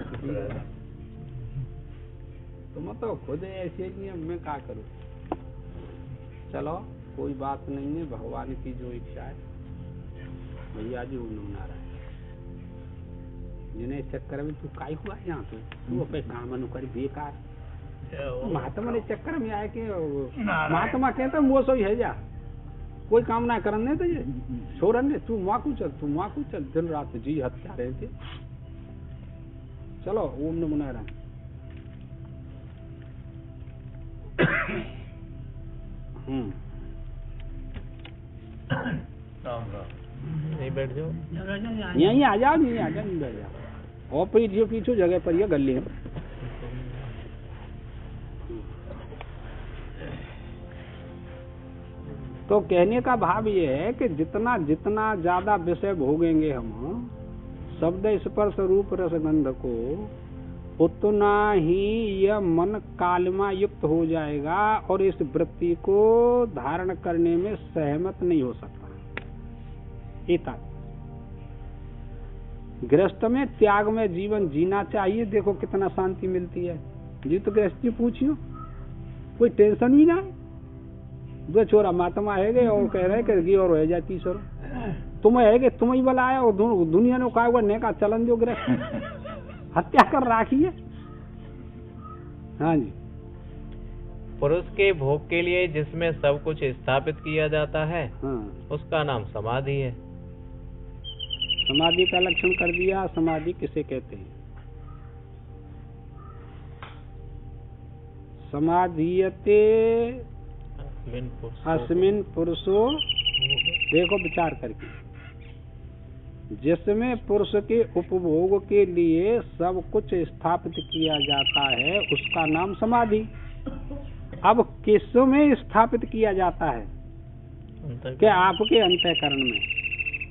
तुम तो खुद ऐसे ही है, मैं क्या करूँ। चलो कोई बात नहीं है, भगवान की जो इच्छा है। भैया जी ओम नमो नारायण। जिन्हें चक्कर में तू काय हुआ यहाँ, तू अपने काम अनुकर बेकार महात्मा ने चक्कर में आए कि महात्मा कहते वो सो है जा, कोई काम ना करने तो ये छोड़ने, तू माकू चल, तू माकू चल। दिन रात जी हत्या रहे थे। चलो ओम नमो नारायण। नहीं बैठ जाओ, यहीं आ जाओ, नहीं आ जाओ, नहीं बैठ जाओ। और पीछे पीछे जगह पर ये गली है। तो कहने का भाव ये है कि जितना जितना ज्यादा विषय भोगेंगे हम शब्द स्पर्श रूप रसगंध को, उतना ही यह मन कालमा युक्त हो जाएगा और इस वृत्ति को धारण करने में सहमत नहीं हो सकता। गृहस्थ में त्याग में जीवन जीना चाहिए। देखो कितना शांति मिलती है जी। तो गृहस्थ जी पूछियो, कोई टेंशन ही ना है। दो छोरा महात्मा है गए और कह रहे कि और हो जाए तीसरो तुम है गए, तुम ही बुलाया और दुनिया ने कहा हुआ नेका चलन जो गृहस्थ हत्या कर राखी है। हाँ जी। पुरुष के भोग के लिए जिसमें सब कुछ स्थापित किया जाता है, हाँ, उसका नाम समाधि है। समाधि का लक्षण कर दिया। समाधि किसे कहते हैं? समाधीयते अस्मिन् पुरुषो, देखो विचार करके, जिसमें पुरुष के उपभोग के लिए सब कुछ स्थापित किया जाता है उसका नाम समाधि। अब किस में स्थापित किया जाता है? कि आपके अंतःकरण में,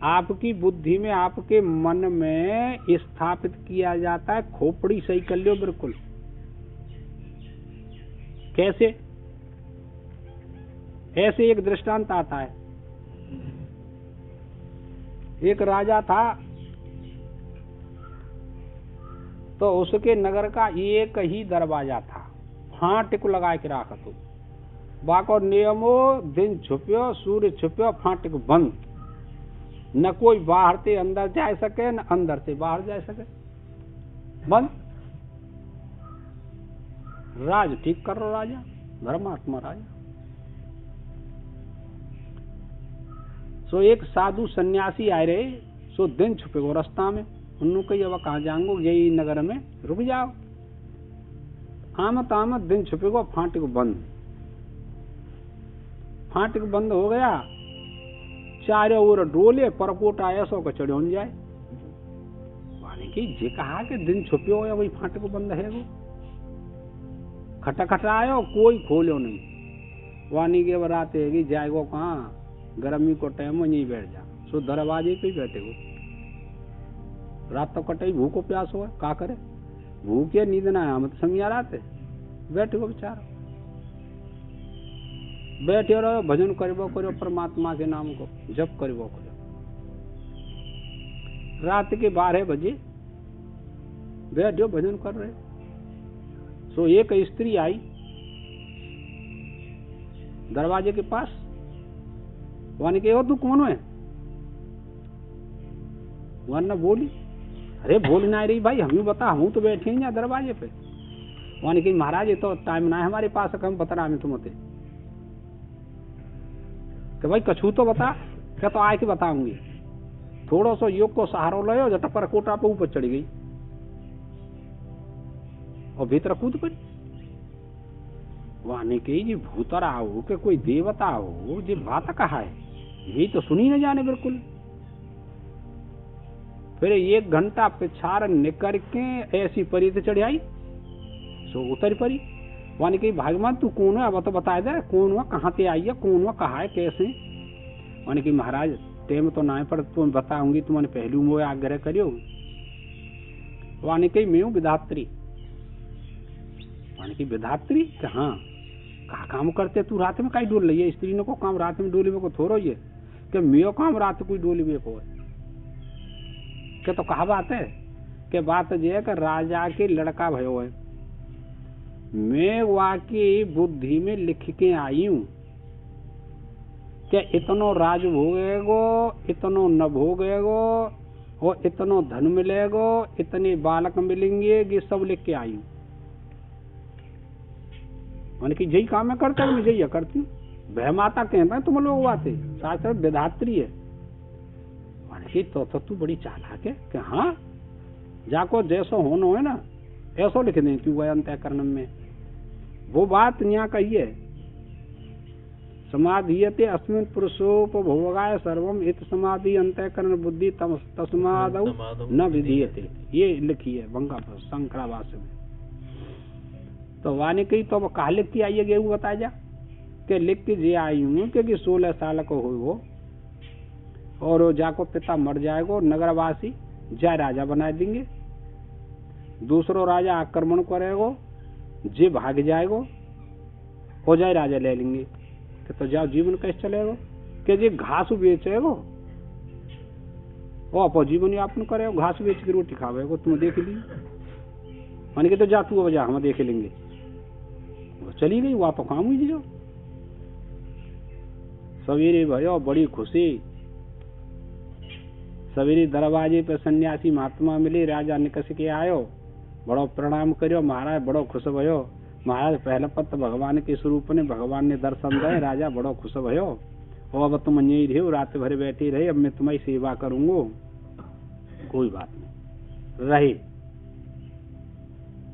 आपकी बुद्धि में, आपके मन में स्थापित किया जाता है। खोपड़ी सही कर लियो बिल्कुल। कैसे? ऐसे एक दृष्टांत आता है। एक राजा था, तो उसके नगर का एक ही दरवाजा था, फाटक लगा के रखा तो बाको नियमो, दिन छुपियो सूर्य छुपियो फाटक बंद, न कोई बाहर से अंदर जा सके न अंदर से बाहर जा सके, बंद। राज ठीक कर रो राजा, धर्मात्मा राजा। सो एक साधु सन्यासी आए रहे, सो दिन छुपे गो रास्ता में। उन्होंने कही अब कहाँ जाऊंगो, यही नगर में रुक जाओ। आमत आमत दिन छुपे गो, फाटक बंद। फाटक बंद हो गया, चारों ओर डोले परकोट आया सो को चढ़ो जाए। वानी की जे कहा कि दिन छुपे हो या वही फाटक बंद है वो। खटखटायो कोई खोलो नहीं। वानी के बरात है जाएगो कहाँ, गर्मी को टाइम में नहीं बैठ जा, सो दरवाजे पे ही बैठे हो। रात तो कटे भूखो प्यास हो, का करे, भूखे नींद ना आया मत संज्ञा रात बैठे हो बेचारा। बैठे रहो, भजन करबो करो परमात्मा के नाम को, जप करबो करो। रात के 12 बजे बैठो भजन कर रहे। सो एक स्त्री आई दरवाजे के पास। वानी के, तू कौन है? वरना बोली, अरे बोल ना रही भाई, हम ही बता, हम तो बैठे हैं दरवाजे पे। वानी की, महाराज ये तो टाइम ना है हमारे पास, हम बता रहा हमें तुम्हें कि भाई कछू तो बता। क्या तो आए के बताऊंगी। थोड़ा सा योग को सहारो लो, जट पर कोटा पे ऊपर चढ़ी गई और भीतर कूद पड़ी। वानी की, जी भूतर आओ के कोई देवता हो, जी बात कहा है, यही तो सुनी न जाने बिल्कुल। फिर 1 घंटा पिछाड़ निकल के ऐसी परी से चढ़ी आई, सो उतर परी। वानी की, भगवान तू कौन है, अब तो बता दे, कौन हुआ, कहाँ से आई है, कौन हुआ, कहा है, कैसे? वानी की, महाराज टेम तो ना पर तुम बताऊंगी, तुमने पहलू में आग्रह करियो। वानी की, मैं हूँ विधात्री। वानी की, विधात्री? हाँ, कहा काम करते तू रात में कहीं डोल रही है? स्त्री ने को काम रात में डोली में को थोड़ो ये कि मेरे काम रात कोई डोली में को है। क्या तो कहा बात है कि बात ये है कि राजा के लड़का भयो है, मैं वाकी बुद्धि में लिख के आई हूं कि इतनो राज भोगेगो, इतनो न भोगेगो, और इतनो धन मिलेगो, इतने बालक मिलेंगे, ये सब लिख के आई हूं। मैंने कि यही काम मैं करता हूँ, मैं यही करती हूँ। भय माता कहता है तुम लोग बातें, शास्त्र विधात्री है। मैंने कि तो तू बड़ी चालाक है कि हाँ, जाको जैसो होनो है ना ऐसो लिख दें तू वह अंतःकरण में। वो बात यहाँ कही है, समाधीयते अस्मिन् पुरुषोपभोगाय सर्वम इत समाधि अंतःकरण बुद्धि तस्मादौ न विधीयते, ये लिखी है बंगा शंकरावास में। तो वानी कही, तो अब कहा लिख के आइए गे, वो बता जा कि लिख के जे आई हूँ क्योंकि 16 साल को हुई वो, और जाको पिता मर जाएगो, नगरवासी जय राजा बना देंगे, दूसरो राजा आक्रमण करेगो, जे भाग जाएगो हो जाए राजा ले लेंगे। तो जाओ जीवन कैसे चलेगो? कि जे घास बेचेगो वो अपो जीवन यापन करे, घास बेच के रोटी खावे को तुम देख ली। मैंने तो जा तू बजा, हम देख लेंगे। वो चली गई, वहाँ तो काम हुई जो सवेरे भयो बड़ी खुशी। सवेरे दरवाजे पे सन्यासी महात्मा मिले, राजा निकस के आयो, बड़ो प्रणाम करियो। महाराज बड़ो खुश भयो। महाराज पहले पत भगवान के स्वरूप ने, भगवान ने दर्शन दे। राजा बड़ो खुश भयो। और अब तुम यही रहो, रात भर बैठे रहे, अब मैं तुम्हारी सेवा करूंगो। कोई बात नहीं रहे।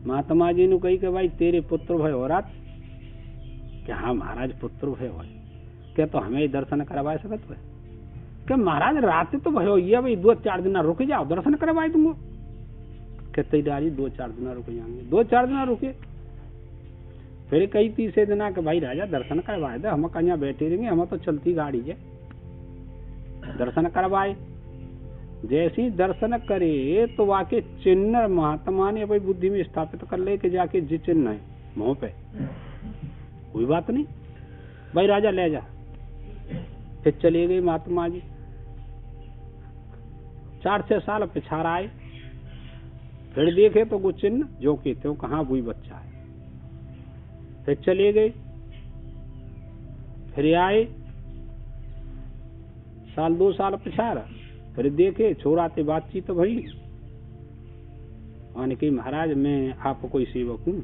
महात्मा जी ने कही कि भाई तेरे पुत्र भयो रात क्या? हाँ महाराज पुत्र भयो। क्या तो हमें दर्शन करवा सकत है? क्या महाराज रात तो भयो ये भाई 2-4 दिन रुक जाओ, दर्शन करवाए दूंगा। कहते डाली 2-4 दिन रुक जाएंगे। 2-4 दिन रुके, फिर कई तीसरे दिन के भाई राजा दर्शन करवाए दे, हम कहीं बैठे रहेंगे, हम तो चलती गाड़ी है। दर्शन करवाए। जैसे ही दर्शन करे तो वाके चिन्ह महात्मा ने अपनी बुद्धि में स्थापित कर ले कि जाके जी चिन्ह है मुंह पे। कोई बात नहीं भाई राजा ले जा। फिर चले गए महात्मा जी। 4-6 साल पिछाड़ आए, फिर देखे तो वो चिन्ह जो कहते हो कहाँ वही बच्चा है। फिर चले गए, फिर आए, 1-2 साल पिछाड़, फिर देखे छोरा से बातचीत भई। माने कि महाराज मैं आपको कोई सेवक हूँ,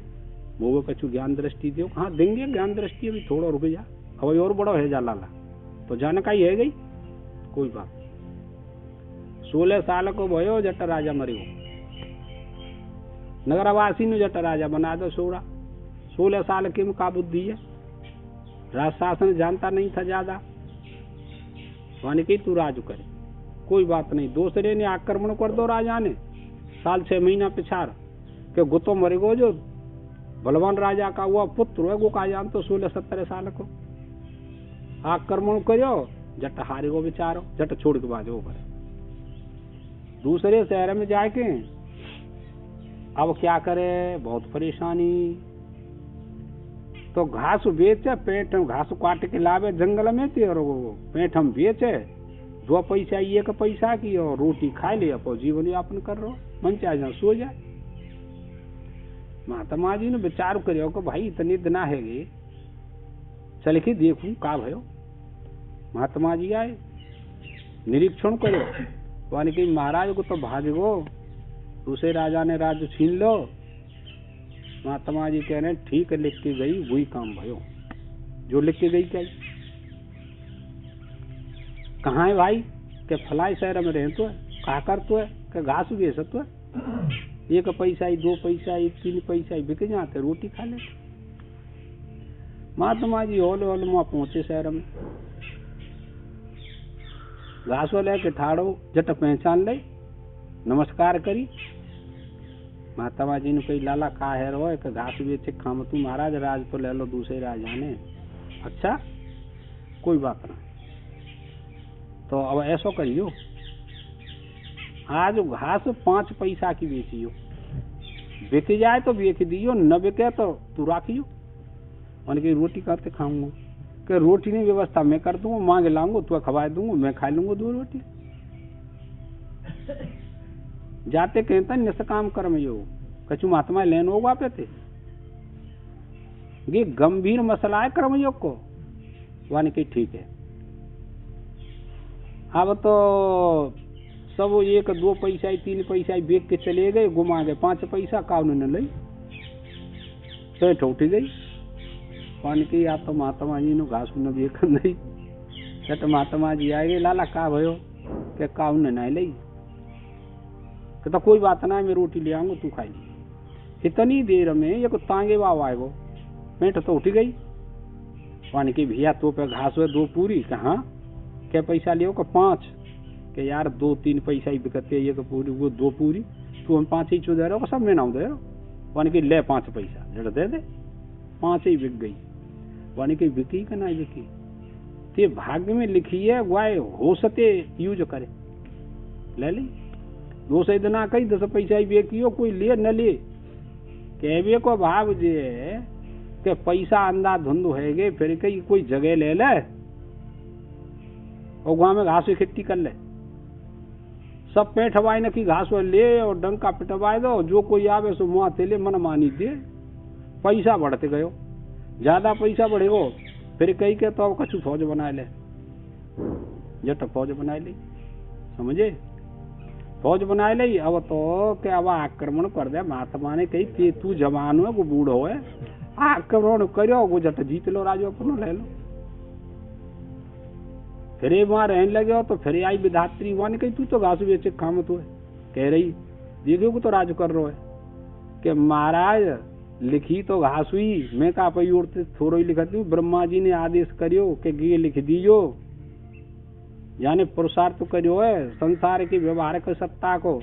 वो कछु ज्ञान दृष्टि दो। हाँ देंगे ज्ञान दृष्टि, अभी थोड़ा रुक जा, अब और बड़ा है जा लाला तो जानकारी है गई। कोई बात। 16 साल को भयो जट राजा मरे हो। नगरवासी ने जट राजा बना दो। 16 साल की में का बुद्धि है, राज शासन जानता नहीं था ज्यादा। माने कि तू राज करे। कोई बात नहीं। दूसरे ने आक्रमण कर दो राजा ने, 6 महीना पिछाड़ के गुतो मरे गो। जो बलवान राजा का हुआ पुत्र है वो का जान तो 16-17 साल को आक्रमण करो, जट हारे गो बेचारो, जट छोड़ के बाजो करे। दूसरे शहर में जाके अब क्या करे, बहुत परेशानी। तो घास बेचे, पेट घास काट के लावे जंगल में थे, और वो पेट हम बेचे 2 पैसा 1 पैसा की, और रोटी खा ले, अपो जीवन यापन कर रो, मन चाहे जहाँ सो जाए। महात्मा जी ने विचार करो कि भाई इतनी दिन है गए, चल के देखूं का भयो। महात्मा जी आए, निरीक्षण करो। यानी कि महाराज को तो भाजगो, दूसरे राजा ने राज्य छीन लो। महात्मा जी कह रहे ठीक है, लिख के गई वही काम भयो जो लिख के गई। क्या कहाँ है भाई? के फलाई शहर में रहे तो है, कहा कर तो है, के घास बेच तो है, 1 पैसा ही 2 पैसा ही 3 पैसा ही बिक जाते, रोटी खा ले। महात्मा जी होल होल वहां पहुंचे शहर में। घास लेके ठाड़ो, जट पहचान ले, नमस्कार करी। महात्मा जी ने कही लाला का है रो, एक घास बेचे खाम तू महाराज, राज तो ले लो दूसरे राजा ने। अच्छा कोई बात ना, तो अब ऐसा करियो, आज घास 5 पैसा की बेचियो, बिक जाए तो बेच दियो, न बिके तो तू राखियो। मैंने की रोटी करते खाऊंगा, कि रोटी नहीं व्यवस्था मैं कर दूंगा, मांग लाऊंगा तो खवा दूंगा, मैं खा लूंगा 2 रोटी। जाते कहता निष्काम कर्म योग, कछु महात्मा लेन हो वापे थे। ये गंभीर मसला है कर्म योग को। वानी की ठीक है, अब तो सब 1-2 पैसा ही 3 पैसा ही बेच के चले गए, घुमा गए 5 पैसा काउन न लई, पेट उठ गई। पानी की या तो महात्मा जी ने घास न बेच नहीं, चट महात्मा जी आए गए, लाला का भयो के काउन न लई, कहता कोई बात ना, मैं रोटी ले आऊंगा तू खाई। इतनी देर में ये को तांगे बाव आएगो, पेट तो उठ गई। पानी की भैया तो पे घास हुए 2 पूरी, कहाँ क्या पैसा लियो का 5, के यार 2-3 पैसा ही बिकते, 1 पूरी वो 2 पूरी, तू हम 5 ही चो दे रहे हो, सब में ना दे रहे हो। पानी की ले 5 पैसा जड़ दे दे, 5 ही बिक गई। पानी की बिकी का ना बिकी, ते भाग्य में लिखी है, वाय हो सके यूज करे, ले ली। 2 सही दिना कई 10 पैसा ही बेचियो, कोई ले न ले, कहवे को भाव जे के पैसा अंधा धुंध है गे, फिर कई कोई जगह ले ले और गाँव में घास की खेती कर ले, सब पैठवाई न की घास ले और डंका पिटवाए दो, जो कोई आवे सो मुआ तेले मन मानी दे। पैसा बढ़ते गयो, ज्यादा पैसा बढ़ेगो फिर कही के तो अब कछु फौज बना ले, जट फौज बना ले, समझे, फौज बना ले। अब तो क्या अब आक्रमण कर दे, महात्मा ने कही कि तू जवान है वो बूढ़ो है, आक्रमण करो वो जट जीत लो, राजो अपनो ले लो। फिर वहां रहने लगे हो तो फिर आई विधात्री, वहां ने कही तू तो घास बेचे काम तो है, कह रही देखो तो राज कर रहा है कि महाराज लिखी तो घास हुई, मैं का पई उड़ते थोड़ो ही लिखती हूँ, ब्रह्मा जी ने आदेश करियो कि गे लिख दीजो, यानी पुरुषार्थ करियो है संसार की व्यवहारिक सत्ता को,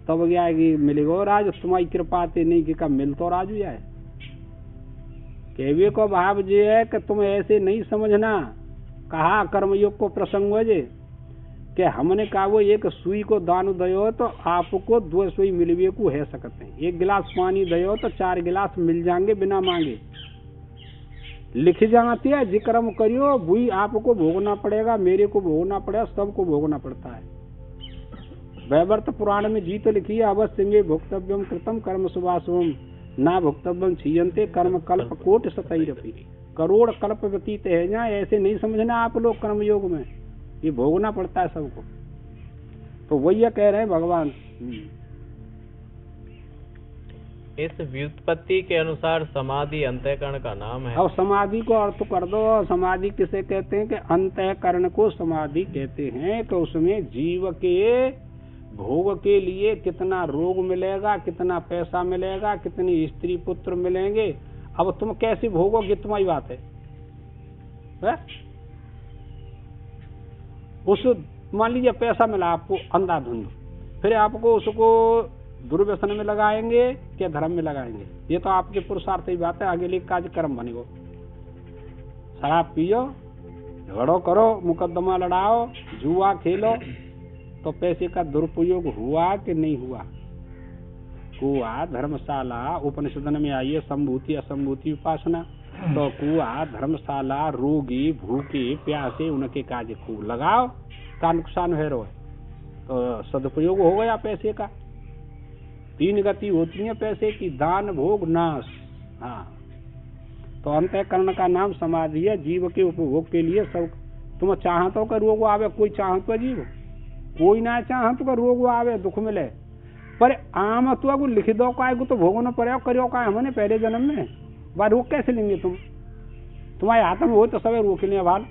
तब क्या मिलेगा राज, तुम्हारी कृपा ते नहीं कि कब मिल तो राज जाए। कहवे को भाव ये है कि तुम ऐसे नहीं समझना, कहा कर्मयोग को प्रसंग हो जे कि हमने कहा वो एक सुई को दान दयो तो आपको 2 सुई मिलवे को है सकते हैं, 1 गिलास पानी दयो तो 4 गिलास मिल जाएंगे बिना मांगे, लिख जाती है जी कर्म करियो वही आपको भोगना पड़ेगा, मेरे को भोगना पड़ेगा, सबको भोगना पड़ता है। वैवर्त पुराण में जी तो लिखी है, अवश्य भोक्तव्यम कृतम कर्म सुभाषुम ना भोक्तव्यम क्षीयन्ते कर्म कल्प कोट सतैरपि, करोड़ कल्प व्यतीत है जहाँ, ऐसे नहीं समझना आप लोग कर्मयोग में, ये भोगना पड़ता है सबको। तो वही कह रहे हैं भगवान। इस व्युत्पत्ति के अनुसार समाधि अंतःकरण का नाम है। अब समाधि को अर्थ कर दो, समाधि किसे कहते हैं कि अंतःकरण को समाधि कहते हैं, तो उसमें जीव के भोग के लिए कितना रोग मिलेगा, कितना पैसा मिलेगा, कितनी स्त्री पुत्र मिलेंगे, अब तुम कैसे भोगोगे तुम्हारी बात है? उस मान लीजिए पैसा मिला आपको अंधाधुंध, फिर आपको उसको दुर्व्यसन में लगाएंगे क्या धर्म में लगाएंगे, ये तो आपके पुरुषार्थ की बात है, आगे लिए कार्यक्रम बनेगो। शराब पियो, झगड़ो करो, मुकदमा लड़ाओ, जुआ खेलो, तो पैसे का दुरुपयोग हुआ कि नहीं हुआ? कुआ धर्मशाला, उपनिषदन में आई है संभूति असंभूति उपासना, तो कुआ धर्मशाला रोगी भूखे प्यासे उनके काज खूब लगाओ, का नुकसान है रो, तो सदुपयोग हो गया पैसे का। 3 गति होती है पैसे की, दान भोग नाश। हाँ, तो अंतःकरण का नाम समाधि है, जीव के उपभोग के लिए सब। तुम चाहतो का रोग आवे, कोई चाहतो जीव, कोई ना चाहतो का रोग आवे दुख मिले, पर आम तो लिख दो का तो भोगना पड़ेगा, करो का हमने पहले जन्म में, बार रोक कैसे लेंगे तुम? तुम्हारे हाथ में हो तो सब रोक लें भाल।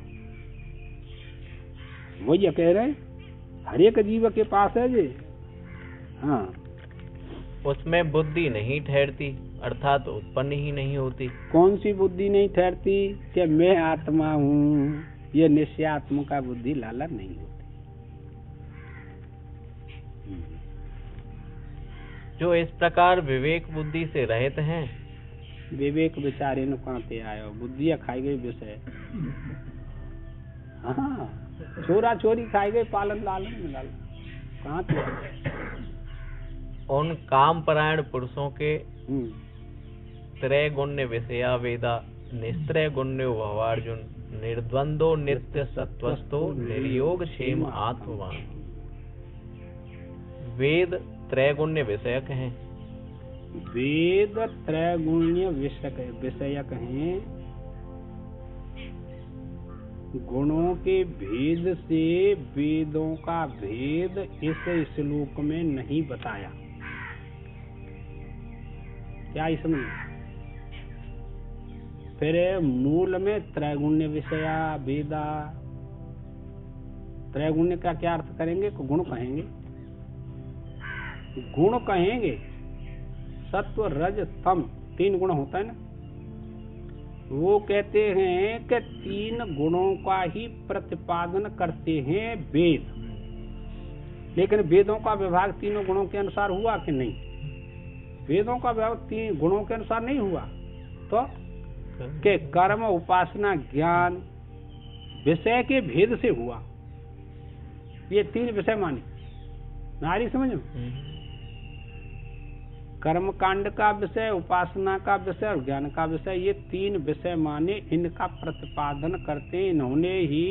वही कह रहे हैं हर एक जीव के पास है जी। हाँ, उसमें बुद्धि नहीं ठहरती, अर्थात उत्पन्न ही नहीं होती। कौन सी बुद्धि नहीं ठहरती? कि मैं आत्मा हूँ, ये निश्चयात्म का बुद्धि लाला नहीं होती। जो इस प्रकार विवेक बुद्धि से रहित हैं, विवेक विचारे न कांते आयो, बुद्धियाँ खाई गई विषय। हाँ, चोरा चोरी खाई गई, पालन लालन में लाल कहाँ उन काम परायण पुरुषों के त्रैगुण्य विषया वेदा निस्त्रय गुण्यो भवार्जुन निर्द्वंदो नित्य सत्वस्थो निर्योग क्षेम आत्मवान। वेद त्रैगुण्य विषयक हैं। वेद त्रैगुण्य विषयक हैं, गुणों के भेद से वेदों का भेद इस श्लोक में नहीं बताया। क्या इसमें? फिर मूल में त्रैगुण्य विषया वेदा, त्रैगुण्य का क्या अर्थ करेंगे? गुण कहेंगे, गुण कहेंगे, सत्व रज तम 3 गुण होता है ना, वो कहते हैं कि 3 गुणों का ही प्रतिपादन करते हैं वेद। लेकिन वेदों का विभाग 3 गुणों के अनुसार हुआ कि नहीं? वेदों का विभाग 3 गुणों के अनुसार नहीं हुआ, तो के कर्म उपासना ज्ञान विषय के भेद से हुआ। ये 3 विषय माने, नारी समझ में? कर्म कांड का विषय, उपासना का विषय और ज्ञान का विषय, ये 3 विषय माने, इनका प्रतिपादन करते इन्होंने ही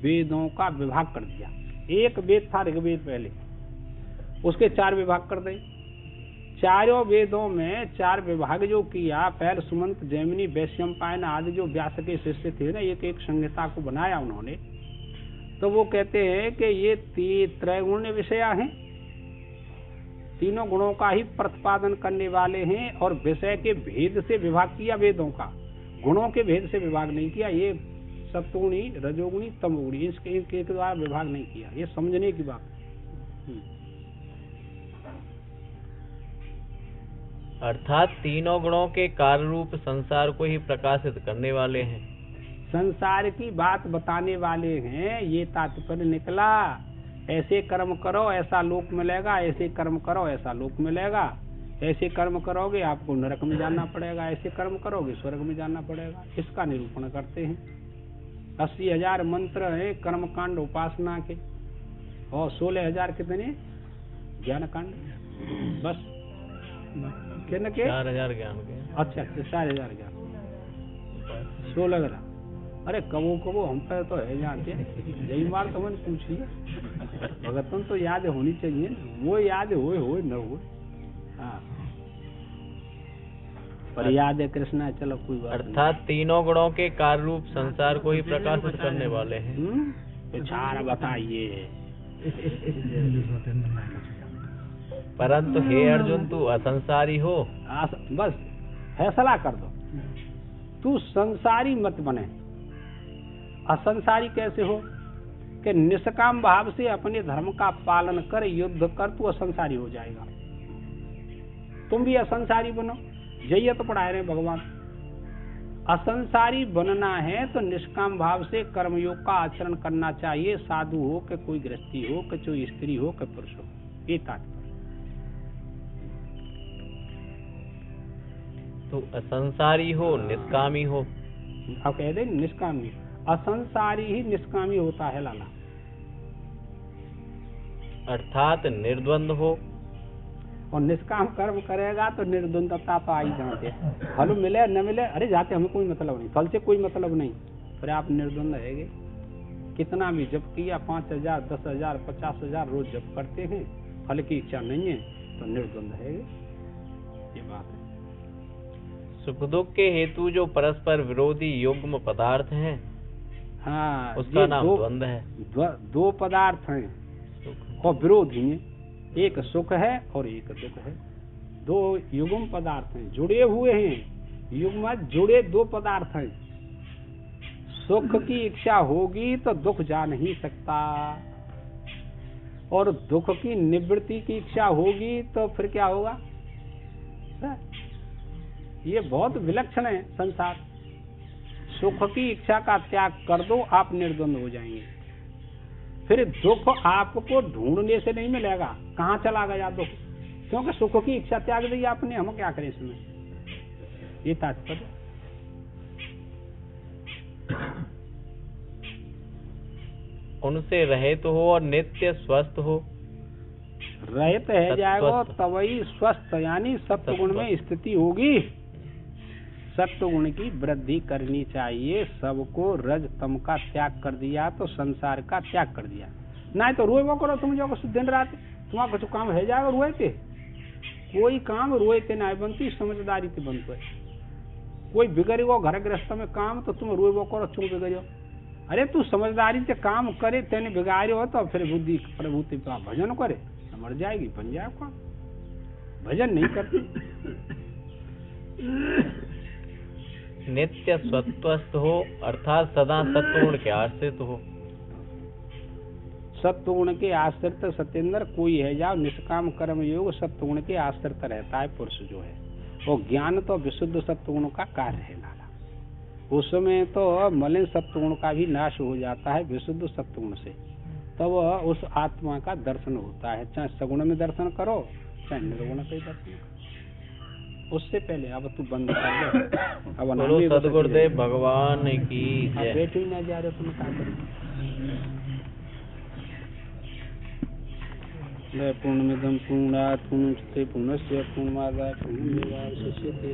वेदों का विभाग कर दिया। एक वेद था ऋग्वेद पहले, उसके 4 विभाग कर दें। चारों वेदों में 4 विभाग जो किया, पहल, सुमंत, जैमिनी, वैश्यम पायन आदि जो व्यास के शिष्य थे ना, एक एक संहिता को बनाया उन्होंने। तो वो कहते हैं कि ये त्रैगुण्य विषया हैं, तीनों गुणों का ही प्रतिपादन करने वाले हैं, और विषय के भेद से विभाग किया वेदों का, गुणों के भेद से विभाग नहीं किया। ये सत्वगुणी, रजोगुणी, तमोगुणी, इसके द्वारा विभाग नहीं किया। ये समझने की बात। अर्थात तीनों गुणों के कार्य रूप संसार को ही प्रकाशित करने वाले हैं, संसार की बात बताने वाले हैं। ये तात्पर्य निकला, ऐसे कर्म करो ऐसा लोक मिलेगा, ऐसे कर्म करो ऐसा लोक मिलेगा, ऐसे कर्म करोगे आपको नरक में जाना पड़ेगा, ऐसे कर्म करोगे स्वर्ग में जाना पड़ेगा। इसका निरूपण करते हैं। 80,000 मंत्र है कर्मकांड उपासना के, और 16,000 कितने ज्ञान कांड, बस कितने के 4,000 ज्ञान के। अच्छा 4,000 ज्ञान, 16,000। अरे कबो हम पे तो है जानते हैं, यही बार तो मैंने पूछी है। भगतन तो याद होनी चाहिए, वो याद हो न हो। हाँ, पर याद है कृष्णा, चलो कोई बात। अर्थात तीनों गुणों के कार्य रूप संसार को ही प्रकाशित करने वाले हैं। विचार बताइए। परंतु हे अर्जुन, तू असंसारी हो। बस फैसला कर दो, तू संसारी मत बने। असंसारी कैसे हो? कि निष्काम भाव से अपने धर्म का पालन कर, युद्ध कर, तू असंसारी हो जाएगा। तुम भी असंसारी बनो, यही तो पढ़ा रहे भगवान। असंसारी बनना है तो निष्काम भाव से कर्मयोग का आचरण करना चाहिए, साधु हो कि कोई गृहस्थी हो कि कोई स्त्री हो कि पुरुष हो। ये तात्पर्य। तू असंसारी हो, निष्कामी हो। अब कह दे निष्कामी, असंसारी ही निष्कामी होता है लाला। अर्थात निर्द्वंद हो, और निष्काम कर्म करेगा तो निर्द्वंदता तो आई जाते। फल मिले न मिले, अरे जाते हमें कोई मतलब नहीं, फल से कोई मतलब नहीं, फिर आप निर्द्वंद रहेंगे। कितना भी जप किया, 5,000, 10,000, 50,000 रोज जप करते हैं, फल की इच्छा नहीं है तो निर्द्वंद है। ये बात है। सुख दुख के हेतु जो परस्पर विरोधी युग्म पदार्थ हैं, हाँ, उसका नाम द्वंद है। 2 पदार्थ हैं और विरोधी हैं, एक सुख है और एक दुख है। 2 युग्म पदार्थ हैं, जुड़े हुए हैं। युग्म जुड़े 2 पदार्थ हैं। सुख की इच्छा होगी तो दुख जा नहीं सकता, और दुख की निवृत्ति की इच्छा होगी तो फिर क्या होगा? ये बहुत विलक्षण है संसार। सुख की इच्छा का त्याग कर दो, आप निर्द्वंद हो जाएंगे। फिर दुख आपको ढूंढने से नहीं मिलेगा, कहाँ चला गया दुख, क्योंकि सुख की इच्छा त्याग दी आपने, हम क्या करें इसमें। ये तात्पर्य। उनसे रहित हो और नित्य स्वस्थ हो। रहित है जाएगा तभी स्वस्थ, यानी सत्वगुण में स्थिति होगी। सत्वगुण की वृद्धि करनी चाहिए सबको। रज तम का त्याग कर दिया तो संसार का त्याग कर दिया। नहीं तो रोए वो करो तुम जो दिन रात, तुम्हारा कुछ काम है जाएगा रोए के, कोई काम रोए ते नहीं बनती, समझदारी से बनते। कोई बिगड़ी वो घर गृहस्थ में काम तो तुम रोए वो करो, क्यों बिगड़ो? अरे तू समझदारी से काम करे, तेने बिगाड़े हो तो फिर बुद्धि प्रभुति का भजन करे, मर जाएगी, बन जाए काम। भजन नहीं करते। नित्य सत्वस्थ हो, अर्थात सदा सत्वगुण के आश्रित हो। सत्वगुण के आश्रित सत्येंद्र कोई है जाओ, निष्काम कर्म योग सत्वगुण के आश्रित रहता है पुरुष जो है। और ज्ञान तो विशुद्ध सत्वगुण का कार्य है लाला। उसमें तो मलिन सत्वगुण का भी नाश हो जाता है विशुद्ध सत्वगुण से, तब उस आत्मा का दर्शन होता है। चाहे सगुण में दर्शन करो चाहे निर्गुण से दर्शन करो। उससे पहले अब तू बंद कर दे। अब सदगुरुदेव भगवान की जय। बैठ ही ना जा रहे तुम क्या करोगे? पूर्णमिदं पूर्णात् पूर्णमुदच्यते पूर्णस्य पूर्णमादाय पूर्णमेवावशिष्यते।